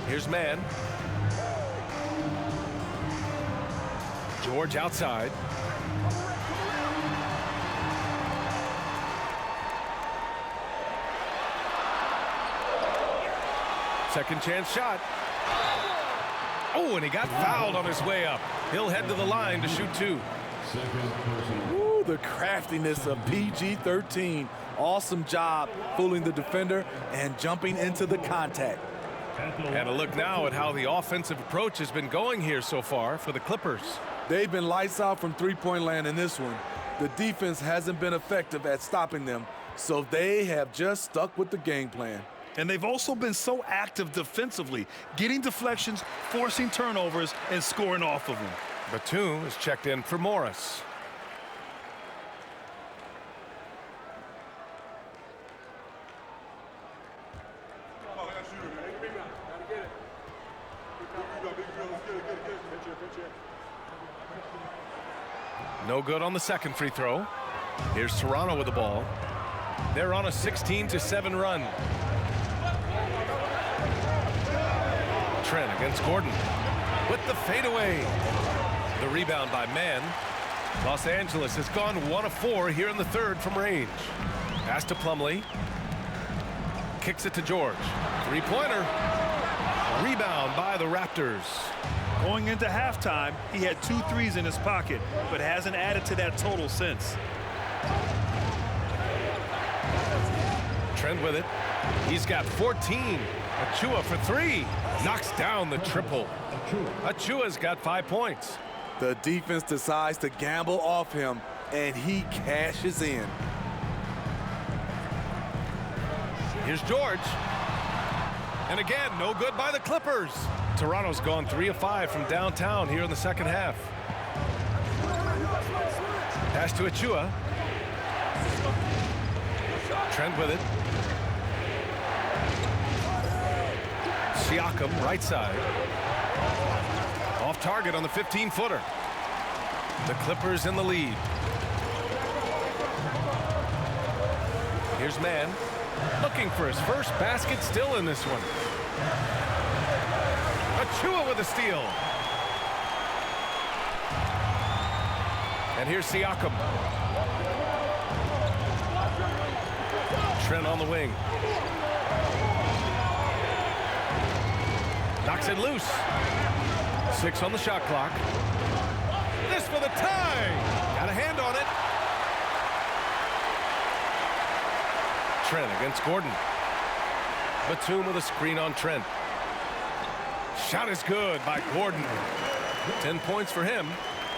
Here's Mann. George outside. Second chance shot. Oh, and he got fouled on his way up. He'll head to the line to shoot 2. Ooh, the craftiness of PG-13. Awesome job fooling the defender and jumping into the contact. And a look now at how the offensive approach has been going here so far for the Clippers. They've been lights out from three-point land in this one. The defense hasn't been effective at stopping them, so they have just stuck with the game plan. And they've also been so active defensively, getting deflections, forcing turnovers, and scoring off of them. Batum is checked in for Morris. No good on the second free throw. Here's Toronto with the ball. They're on a 16-7 run. Trent against Gordon with the fadeaway. The rebound by Mann. Los Angeles has gone 1 of 4 here in the third from range. Pass to Plumlee. Kicks it to George. Three-pointer. Rebound by the Raptors. Going into halftime, he had 2 threes in his pocket, but hasn't added to that total since. Trent with it. He's got 14. Achua for 3. Knocks down the triple. Achua's got 5 points. The defense decides to gamble off him, and he cashes in. Here's George. And again, no good by the Clippers. Toronto's gone 3 of 5 from downtown here in the second half. Pass to Achua. Trent with it. Siakam, right side. Off target on the 15-footer. The Clippers in the lead. Here's Mann. Looking for his first basket, still in this one. Achua with a steal. And here's Siakam. Trent on the wing. Knocks it loose. 6 on the shot clock. This for the tie. Got a hand on it. Trent against Gordon. Batum with a screen on Trent. Shot is good by Gordon. 10 points for him.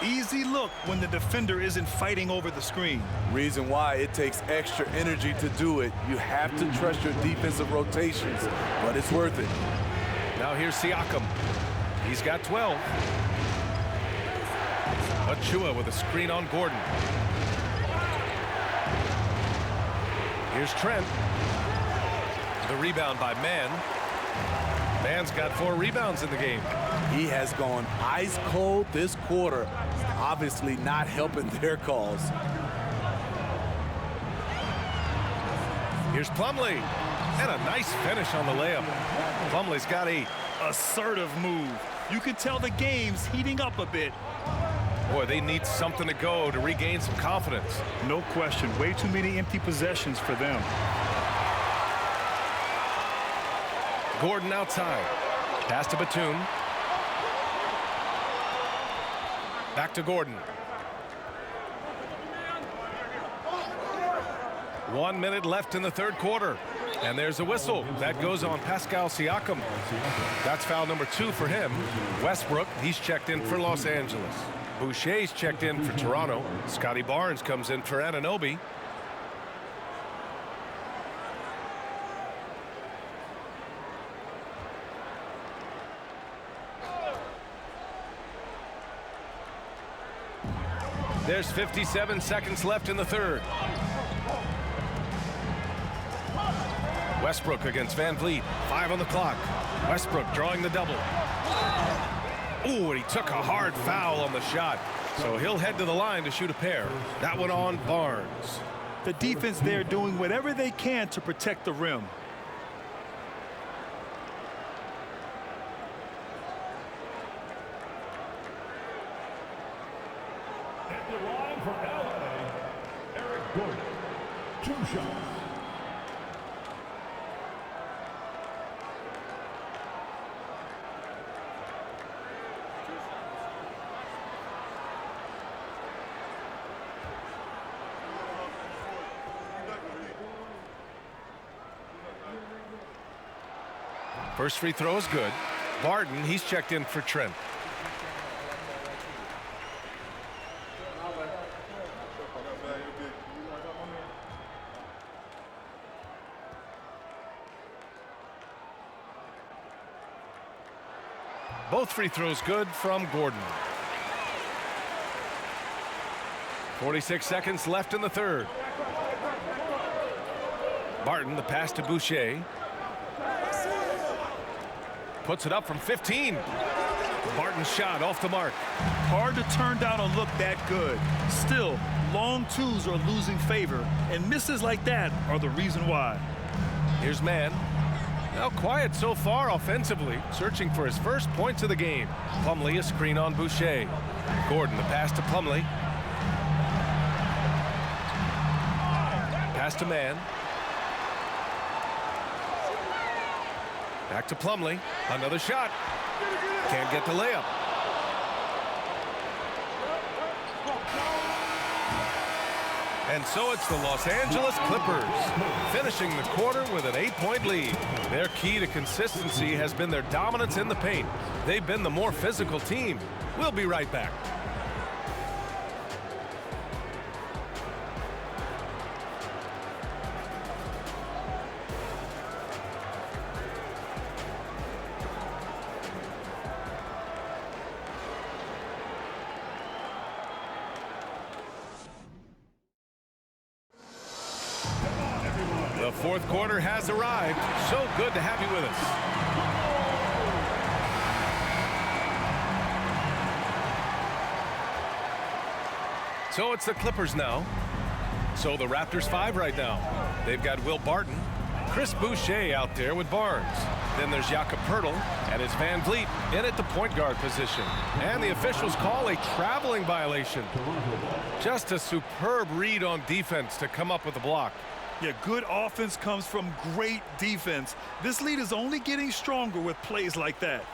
Easy look when the defender isn't fighting over the screen. Reason why it takes extra energy to do it. You have to trust your defensive rotations, but it's worth it. Now here's Siakam. He's got 12. Achua with a screen on Gordon. Here's Trent. The rebound by Mann. Mann's got 4 rebounds in the game. He has gone ice cold this quarter, obviously not helping their cause. Here's Plumlee. And a nice finish on the layup. Plumlee's got 8. Assertive move. You can tell the game's heating up a bit. Boy, they need something to go to regain some confidence. No question. Way too many empty possessions for them. Gordon outside. Pass to Batum. Back to Gordon. 1 minute left in the third quarter. And there's a whistle. That goes on Pascal Siakam. That's foul number 2 for him. Westbrook, he's checked in for Los Angeles. Boucher's checked in for Toronto. Scotty Barnes comes in for Anunoby. There's 57 seconds left in the third. Westbrook against Van Vliet. 5 on the clock. Westbrook drawing the double. Ooh, and he took a hard foul on the shot. So he'll head to the line to shoot a pair. That one on Barnes. The defense there doing whatever they can to protect the rim. At the line for LA, Eric Gordon. 2 shots. First free throw is good. Barton, he's checked in for Trent. Both free throws good from Gordon. 46 seconds left in the third. Barton, the pass to Boucher. Puts it up from 15. Barton's shot off the mark. Hard to turn down a look that good. Still, long twos are losing favor, and misses like that are the reason why. Here's Mann. Now quiet so far offensively, searching for his first points of the game. Plumlee a screen on Boucher. Gordon the pass to Plumlee. Pass to Mann. Back to Plumlee. Another shot. Can't get the layup. And so it's the Los Angeles Clippers finishing the quarter with an 8-point lead. Their key to consistency has been their dominance in the paint. They've been the more physical team. We'll be right back. The fourth quarter has arrived. So good to have you with us. So it's the Clippers now. So the Raptors 5 right now. They've got Will Barton, Chris Boucher out there with Barnes. Then there's Jakob Poeltl, and it's Van Vliet in at the point guard position. And the officials call a traveling violation. Just a superb read on defense to come up with a block. Yeah, good offense comes from great defense. This lead is only getting stronger with plays like that.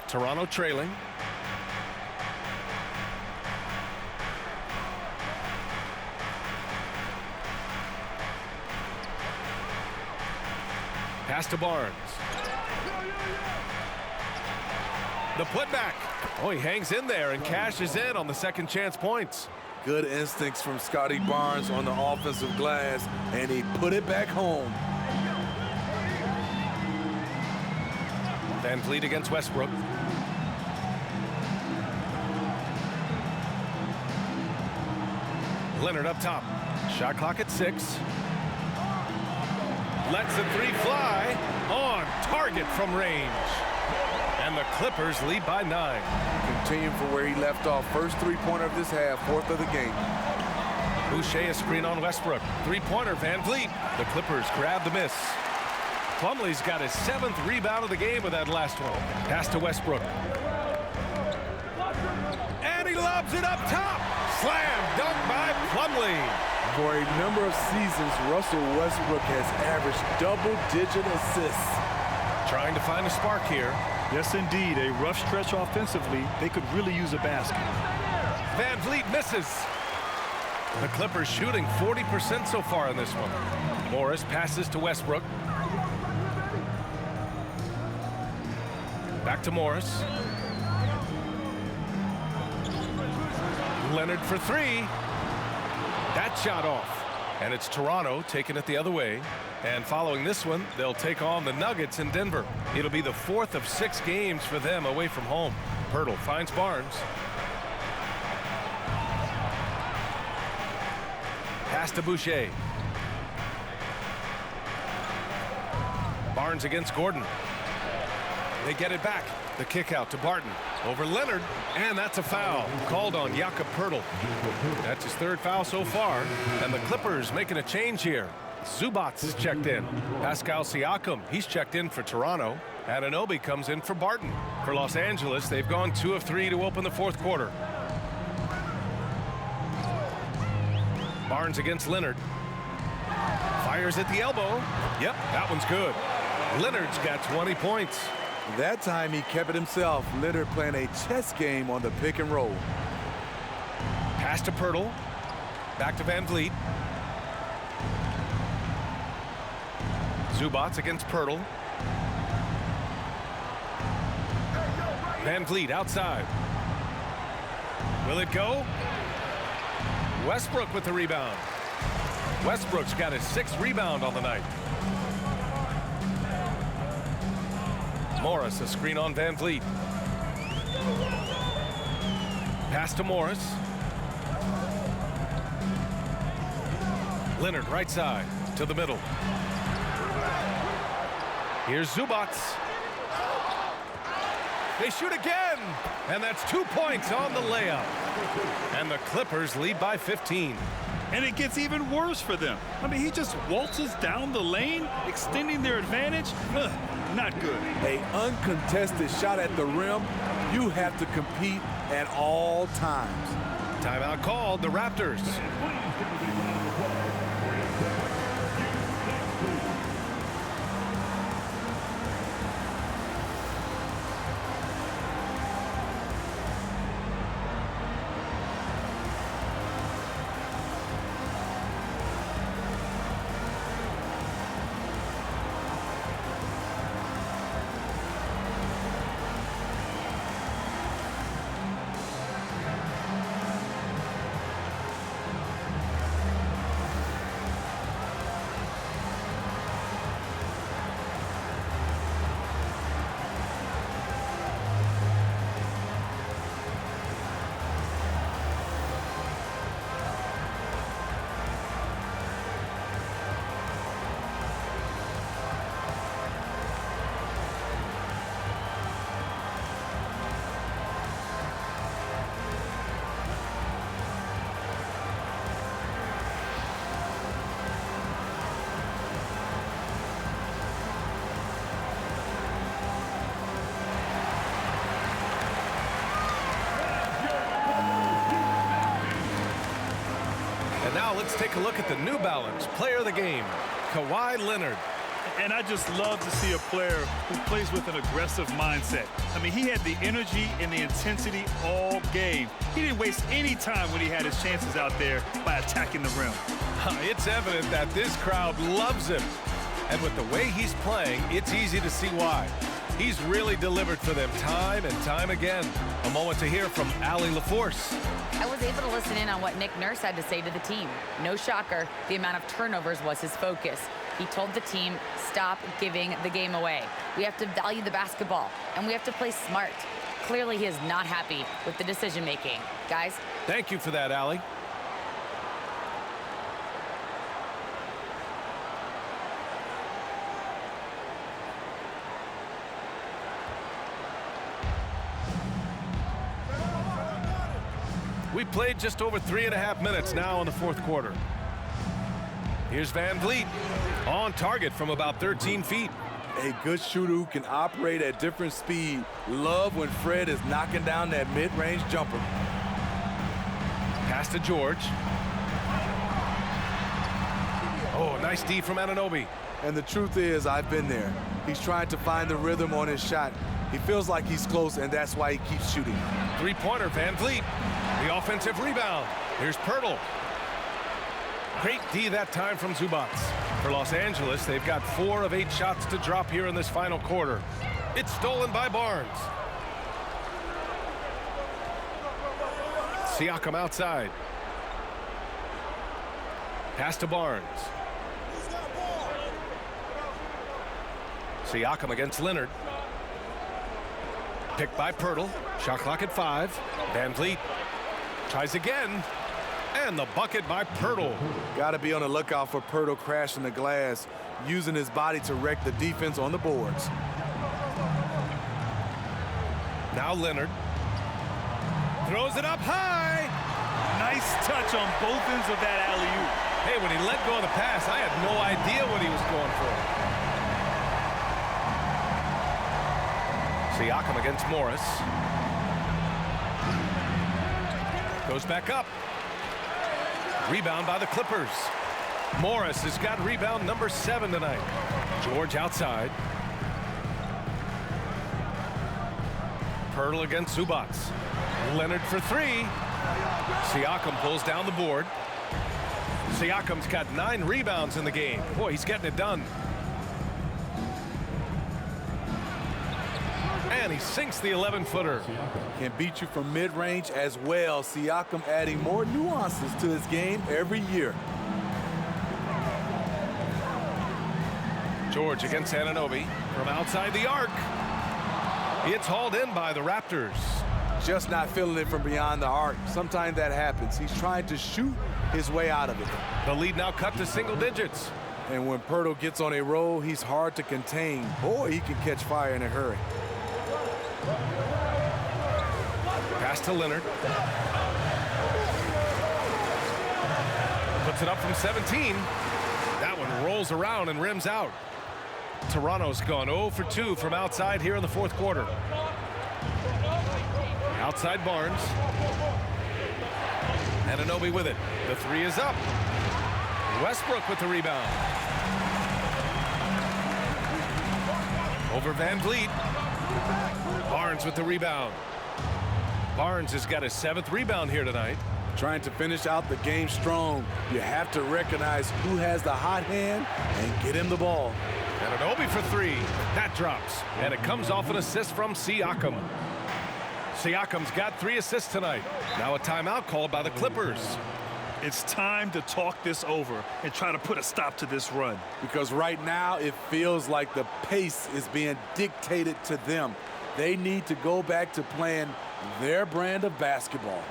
Toronto trailing. Pass to Barnes. The putback. Oh, he hangs in there and cashes in on the second chance points. Good instincts from Scotty Barnes on the offensive glass, and he put it back home. Van Vliet against Westbrook. Leonard up top. Shot clock at 6. Lets the three fly. On target from range. And the Clippers lead by 9. Continuing from where he left off. First three-pointer of this half, fourth of the game. Boucher a screen on Westbrook. Three-pointer, Van Vliet. The Clippers grab the miss. Plumlee's got his 7th rebound of the game with that last one. Pass to Westbrook. And he lobs it up top. Slam dunk by Plumlee. For a number of seasons, Russell Westbrook has averaged double-digit assists. Trying to find a spark here. Yes, indeed. A rough stretch offensively. They could really use a basket. Van Vliet misses. The Clippers shooting 40% so far in this one. Morris passes to Westbrook. Back to Morris. Leonard for 3. That shot off. And it's Toronto taking it the other way. And following this one, they'll take on the Nuggets in Denver. It'll be the 4th of 6 games for them away from home. Poeltl finds Barnes. Pass to Boucher. Barnes against Gordon. They get it back. The kick out to Barton. Over Leonard. And that's a foul. Called on Jakob Poeltl. That's his 3rd foul so far. And the Clippers making a change here. Zubac is checked in. Pascal Siakam, he's checked in for Toronto. Anunoby comes in for Barton. For Los Angeles, they've gone 2 of 3 to open the 4th quarter. Barnes against Leonard. Fires at the elbow. Yep, that one's good. Leonard's got 20 points. That time he kept it himself. Leonard playing a chess game on the pick and roll. Pass to Poeltl. Back to Van Vliet. Zubac against Poeltl. Van Vliet outside. Will it go? Westbrook with the rebound. Westbrook's got his 6th rebound on the night. Morris, a screen on Van Vliet. Pass to Morris. Leonard right side to the middle. Here's Zubats. They shoot again, and that's 2 points on the layup. And the Clippers lead by 15. And it gets even worse for them. I mean, he just waltzes down the lane, extending their advantage. Ugh, not good. An uncontested shot at the rim, you have to compete at all times. Timeout called, the Raptors. And now let's take a look at the New Balance player of the game, Kawhi Leonard. And I just love to see a player who plays with an aggressive mindset. I mean, he had the energy and the intensity all game. He didn't waste any time when he had his chances out there by attacking the rim. It's evident that this crowd loves him. And with the way he's playing, it's easy to see why. He's really delivered for them time and time again. A moment to hear from Allie LaForce. I was able to listen in on what Nick Nurse had to say to the team. No shocker, the amount of turnovers was his focus. He told the team, stop giving the game away. We have to value the basketball, and we have to play smart. Clearly, he is not happy with the decision-making. Guys? Thank you for that, Allie. We played just over 3.5 minutes now in the fourth quarter. Here's Van Vliet on target from about 13 feet. A good shooter who can operate at different speed. Love when Fred is knocking down that mid-range jumper. Pass to George. Oh, nice D from Anunoby. And the truth is, I've been there. He's trying to find the rhythm on his shot. He feels like he's close, and that's why he keeps shooting. Three-pointer, Van Vliet. The offensive rebound. Here's Pirtle. Great D that time from Zubats. For Los Angeles, they've got 4 of 8 shots to drop here in this final quarter. It's stolen by Barnes. Siakam outside. Pass to Barnes. Siakam against Leonard. Picked by Pirtle. Shot clock at 5. Van Vliet tries again. And the bucket by Pirtle. Got to be on the lookout for Pirtle crashing the glass, using his body to wreck the defense on the boards. Now Leonard. Throws it up high. Nice touch on both ends of that alley-oop. Hey, when he let go of the pass, I had no idea what he was going for. Siakam against Morris. Goes back up. Rebound by the Clippers. Morris has got rebound number 7 tonight. George outside. Pirtle against Zubats. Leonard for 3. Siakam pulls down the board. Siakam's got 9 rebounds in the game. Boy, he's getting it done. And he sinks the 11-footer. Can beat you from mid-range as well. Siakam adding more nuances to his game every year. George against Anunoby from outside the arc. It's hauled in by the Raptors. Just not feeling it from beyond the arc. Sometimes that happens. He's trying to shoot his way out of it. The lead now cut to single digits. And when Pirtle gets on a roll, he's hard to contain. Boy, he can catch fire in a hurry. Pass to Leonard. Puts it up from 17. That one rolls around and rims out. Toronto's gone 0 for 2 from outside here in the fourth quarter. Outside Barnes. Anunoby with it. The three is up. Westbrook with the rebound. Over Van Vliet. Barnes with the rebound. Barnes has got his 7th rebound here tonight. Trying to finish out the game strong. You have to recognize who has the hot hand and get him the ball. Anunoby for 3. That drops. And it comes off an assist from Siakam. Siakam's got 3 assists tonight. Now a timeout called by the Clippers. It's time to talk this over and try to put a stop to this run. Because right now it feels like the pace is being dictated to them. They need to go back to playing their brand of basketball.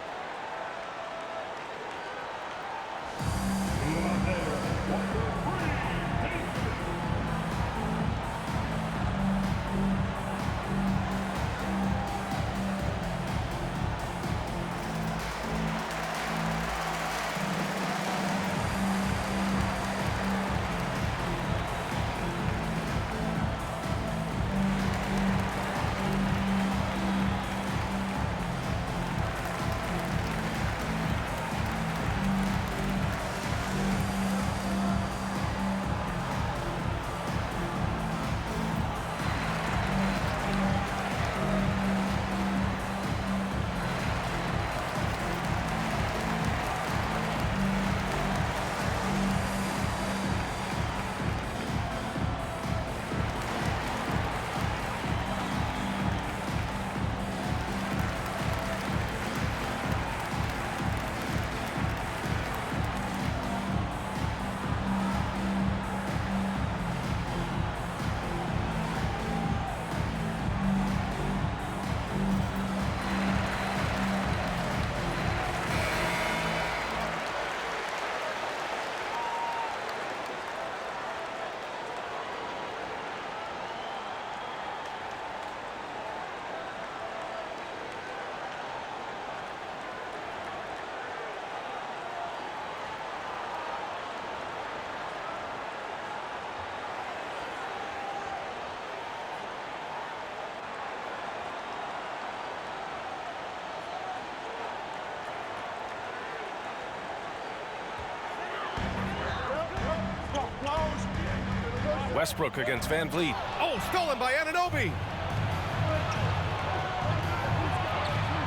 Westbrook against Van Vliet. Oh, stolen by Anunoby.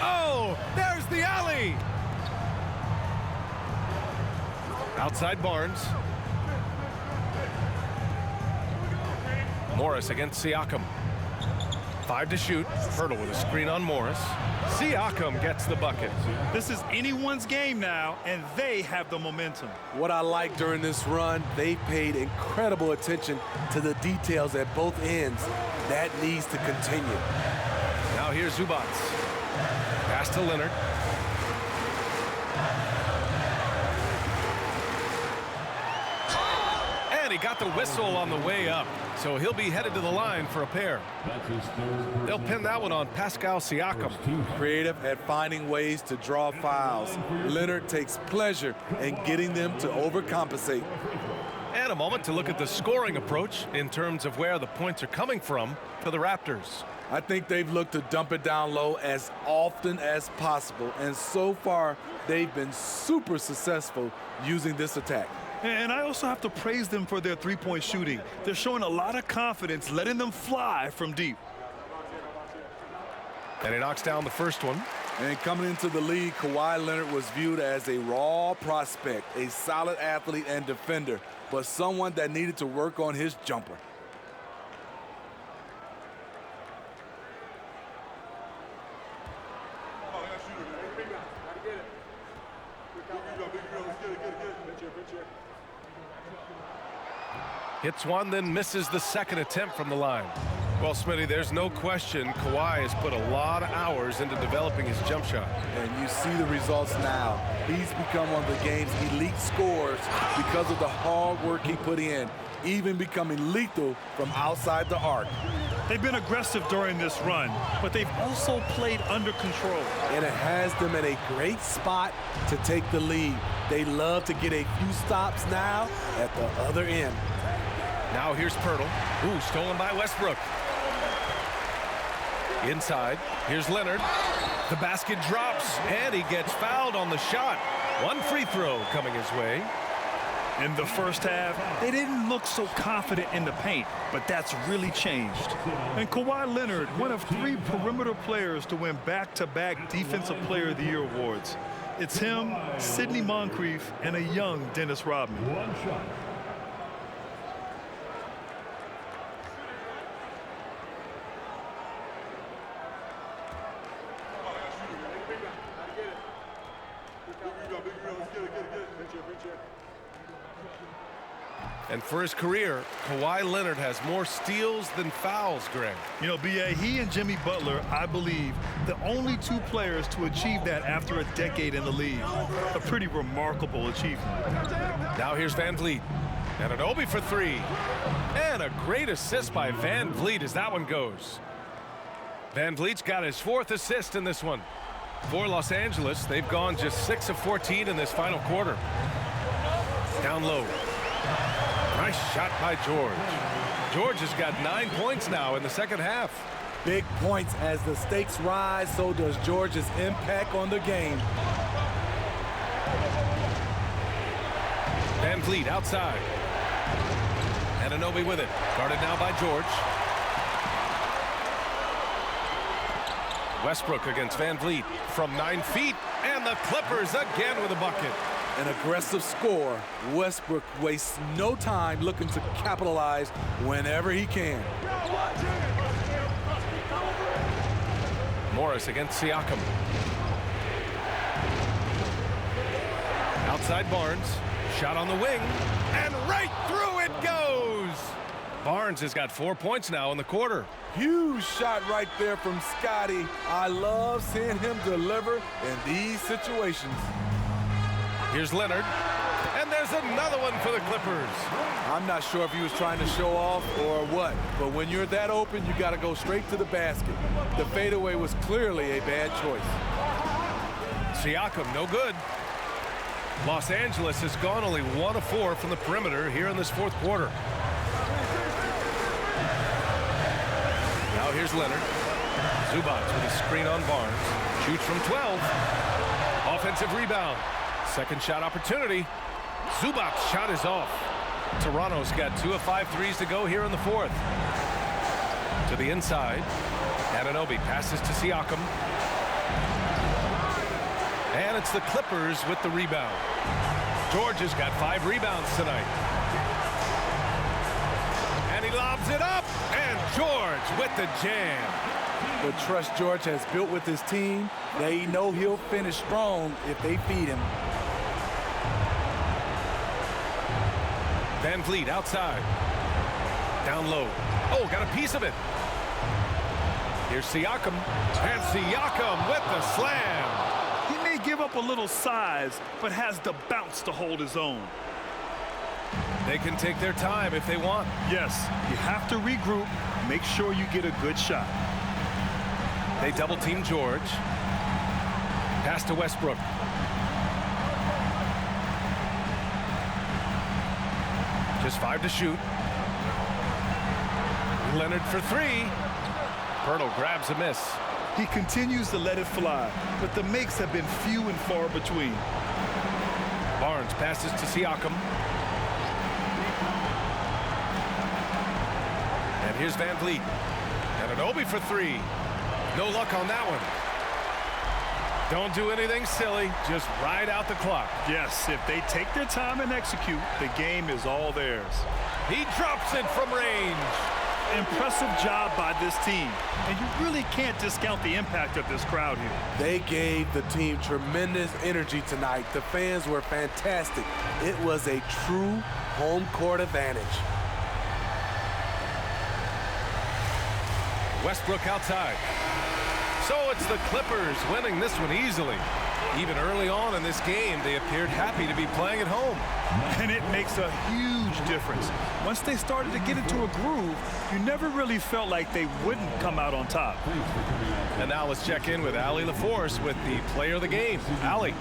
Oh, there's the alley. Outside Barnes. Morris against Siakam. 5 to shoot. Pirtle with a screen on Morris. Siakam gets the bucket. This is anyone's game now, and they have the momentum. What I like during this run, they paid incredible attention to the details at both ends. That needs to continue. Now here's Zubats. Pass to Leonard. And he got the whistle on the way up. So he'll be headed to the line for a pair. They'll pin that one on Pascal Siakam. Creative at finding ways to draw fouls. Leonard takes pleasure in getting them to overcompensate. And a moment to look at the scoring approach in terms of where the points are coming from for the Raptors. I think they've looked to dump it down low as often as possible. And so far, they've been super successful using this attack. And I also have to praise them for their three-point shooting. They're showing a lot of confidence, letting them fly from deep. And he knocks down the first one. And coming into the league, Kawhi Leonard was viewed as a raw prospect, a solid athlete and defender, but someone that needed to work on his jumper. Hits one, then misses the second attempt from the line. Well, Smitty, there's no question Kawhi has put a lot of hours into developing his jump shot. And you see the results now. He's become one of the game's elite scorers because of the hard work he put in, even becoming lethal from outside the arc. They've been aggressive during this run, but they've also played under control. And it has them in a great spot to take the lead. They love to get a few stops now at the other end. Now here's Pirtle. Ooh, stolen by Westbrook. Inside, here's Leonard. The basket drops, and he gets fouled on the shot. One free throw coming his way. In the first half, they didn't look so confident in the paint, but that's really changed. And Kawhi Leonard, one of 3 perimeter players to win back-to-back Defensive Player of the Year awards. It's him, Sidney Moncrief, and a young Dennis Rodman. One shot. And for his career, Kawhi Leonard has more steals than fouls, Greg. You know, B.A., he and Jimmy Butler, I believe, the only 2 players to achieve that after a decade in the league. A pretty remarkable achievement. Now here's Van Vliet. And Anunoby for 3. And a great assist by Van Vliet as that one goes. Van Vliet's got his 4th assist in this one. For Los Angeles, they've gone just 6 of 14 in this final quarter. Down low. Nice shot by George. George has got 9 points now in the second half. Big points as the stakes rise, so does George's impact on the game. Van Vliet outside. And Anunoby with it. Guarded now by George. Westbrook against Van Vliet from 9 feet. And the Clippers again with a bucket. An aggressive score. Westbrook wastes no time looking to capitalize whenever he can. Morris against Siakam. Outside Barnes. Shot on the wing. And right through it goes. Barnes has got 4 points now in the quarter. Huge shot right there from Scotty. I love seeing him deliver in these situations. Here's Leonard. And there's another one for the Clippers. I'm not sure if he was trying to show off or what, but when you're that open, you got to go straight to the basket. The fadeaway was clearly a bad choice. Siakam, no good. Los Angeles has gone only 1 of 4 from the perimeter here in this 4th quarter. Now here's Leonard. Zubac with a screen on Barnes. Shoots from 12. Offensive rebound. Second shot opportunity. Zubac's shot is off. Toronto's got 2 of 5 threes to go here in the 4th. To the inside. Anunoby passes to Siakam. And it's the Clippers with the rebound. George has got 5 rebounds tonight. And he lobs it up. And George with the jam. The trust George has built with his team, they know he'll finish strong if they feed him. Van Vliet outside. Down low. Oh, got a piece of it. Here's Siakam. And Siakam with the slam. He may give up a little size, but has the bounce to hold his own. They can take their time if they want. Yes, you have to regroup. Make sure you get a good shot. They double team George. Pass to Westbrook. Just 5 to shoot. Leonard for 3. Pirtle grabs a miss. He continues to let it fly, but the makes have been few and far between. Barnes passes to Siakam. And here's Van Vliet. And Anunoby for 3. No luck on that one. Don't do anything silly. Just ride out the clock. Yes, if they take their time and execute, the game is all theirs. He drops it from range. Impressive job by this team. And you really can't discount the impact of this crowd here. They gave the team tremendous energy tonight. The fans were fantastic. It was a true home court advantage. Westbrook outside. So it's the Clippers winning this one easily. Even early on in this game, they appeared happy to be playing at home. And it makes a huge difference. Once they started to get into a groove, you never really felt like they wouldn't come out on top. And now let's check in with Allie LaForce with the player of the game. Allie.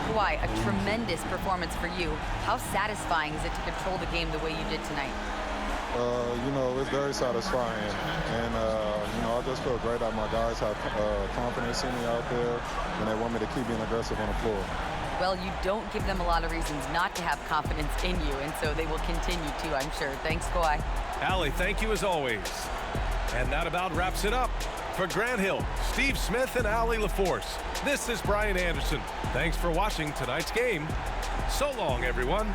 Kawhi, a tremendous performance for you. How satisfying is it to control the game the way you did tonight? You know, it's very satisfying. And, you know, I just feel great that my guys have confidence in me out there, and they want me to keep being aggressive on the floor. Well, you don't give them a lot of reasons not to have confidence in you, and so they will continue to, I'm sure. Thanks, Kawhi. Allie, thank you as always. And that about wraps it up. For Grant Hill, Steve Smith, and Allie LaForce, this is Brian Anderson. Thanks for watching tonight's game. So long, everyone.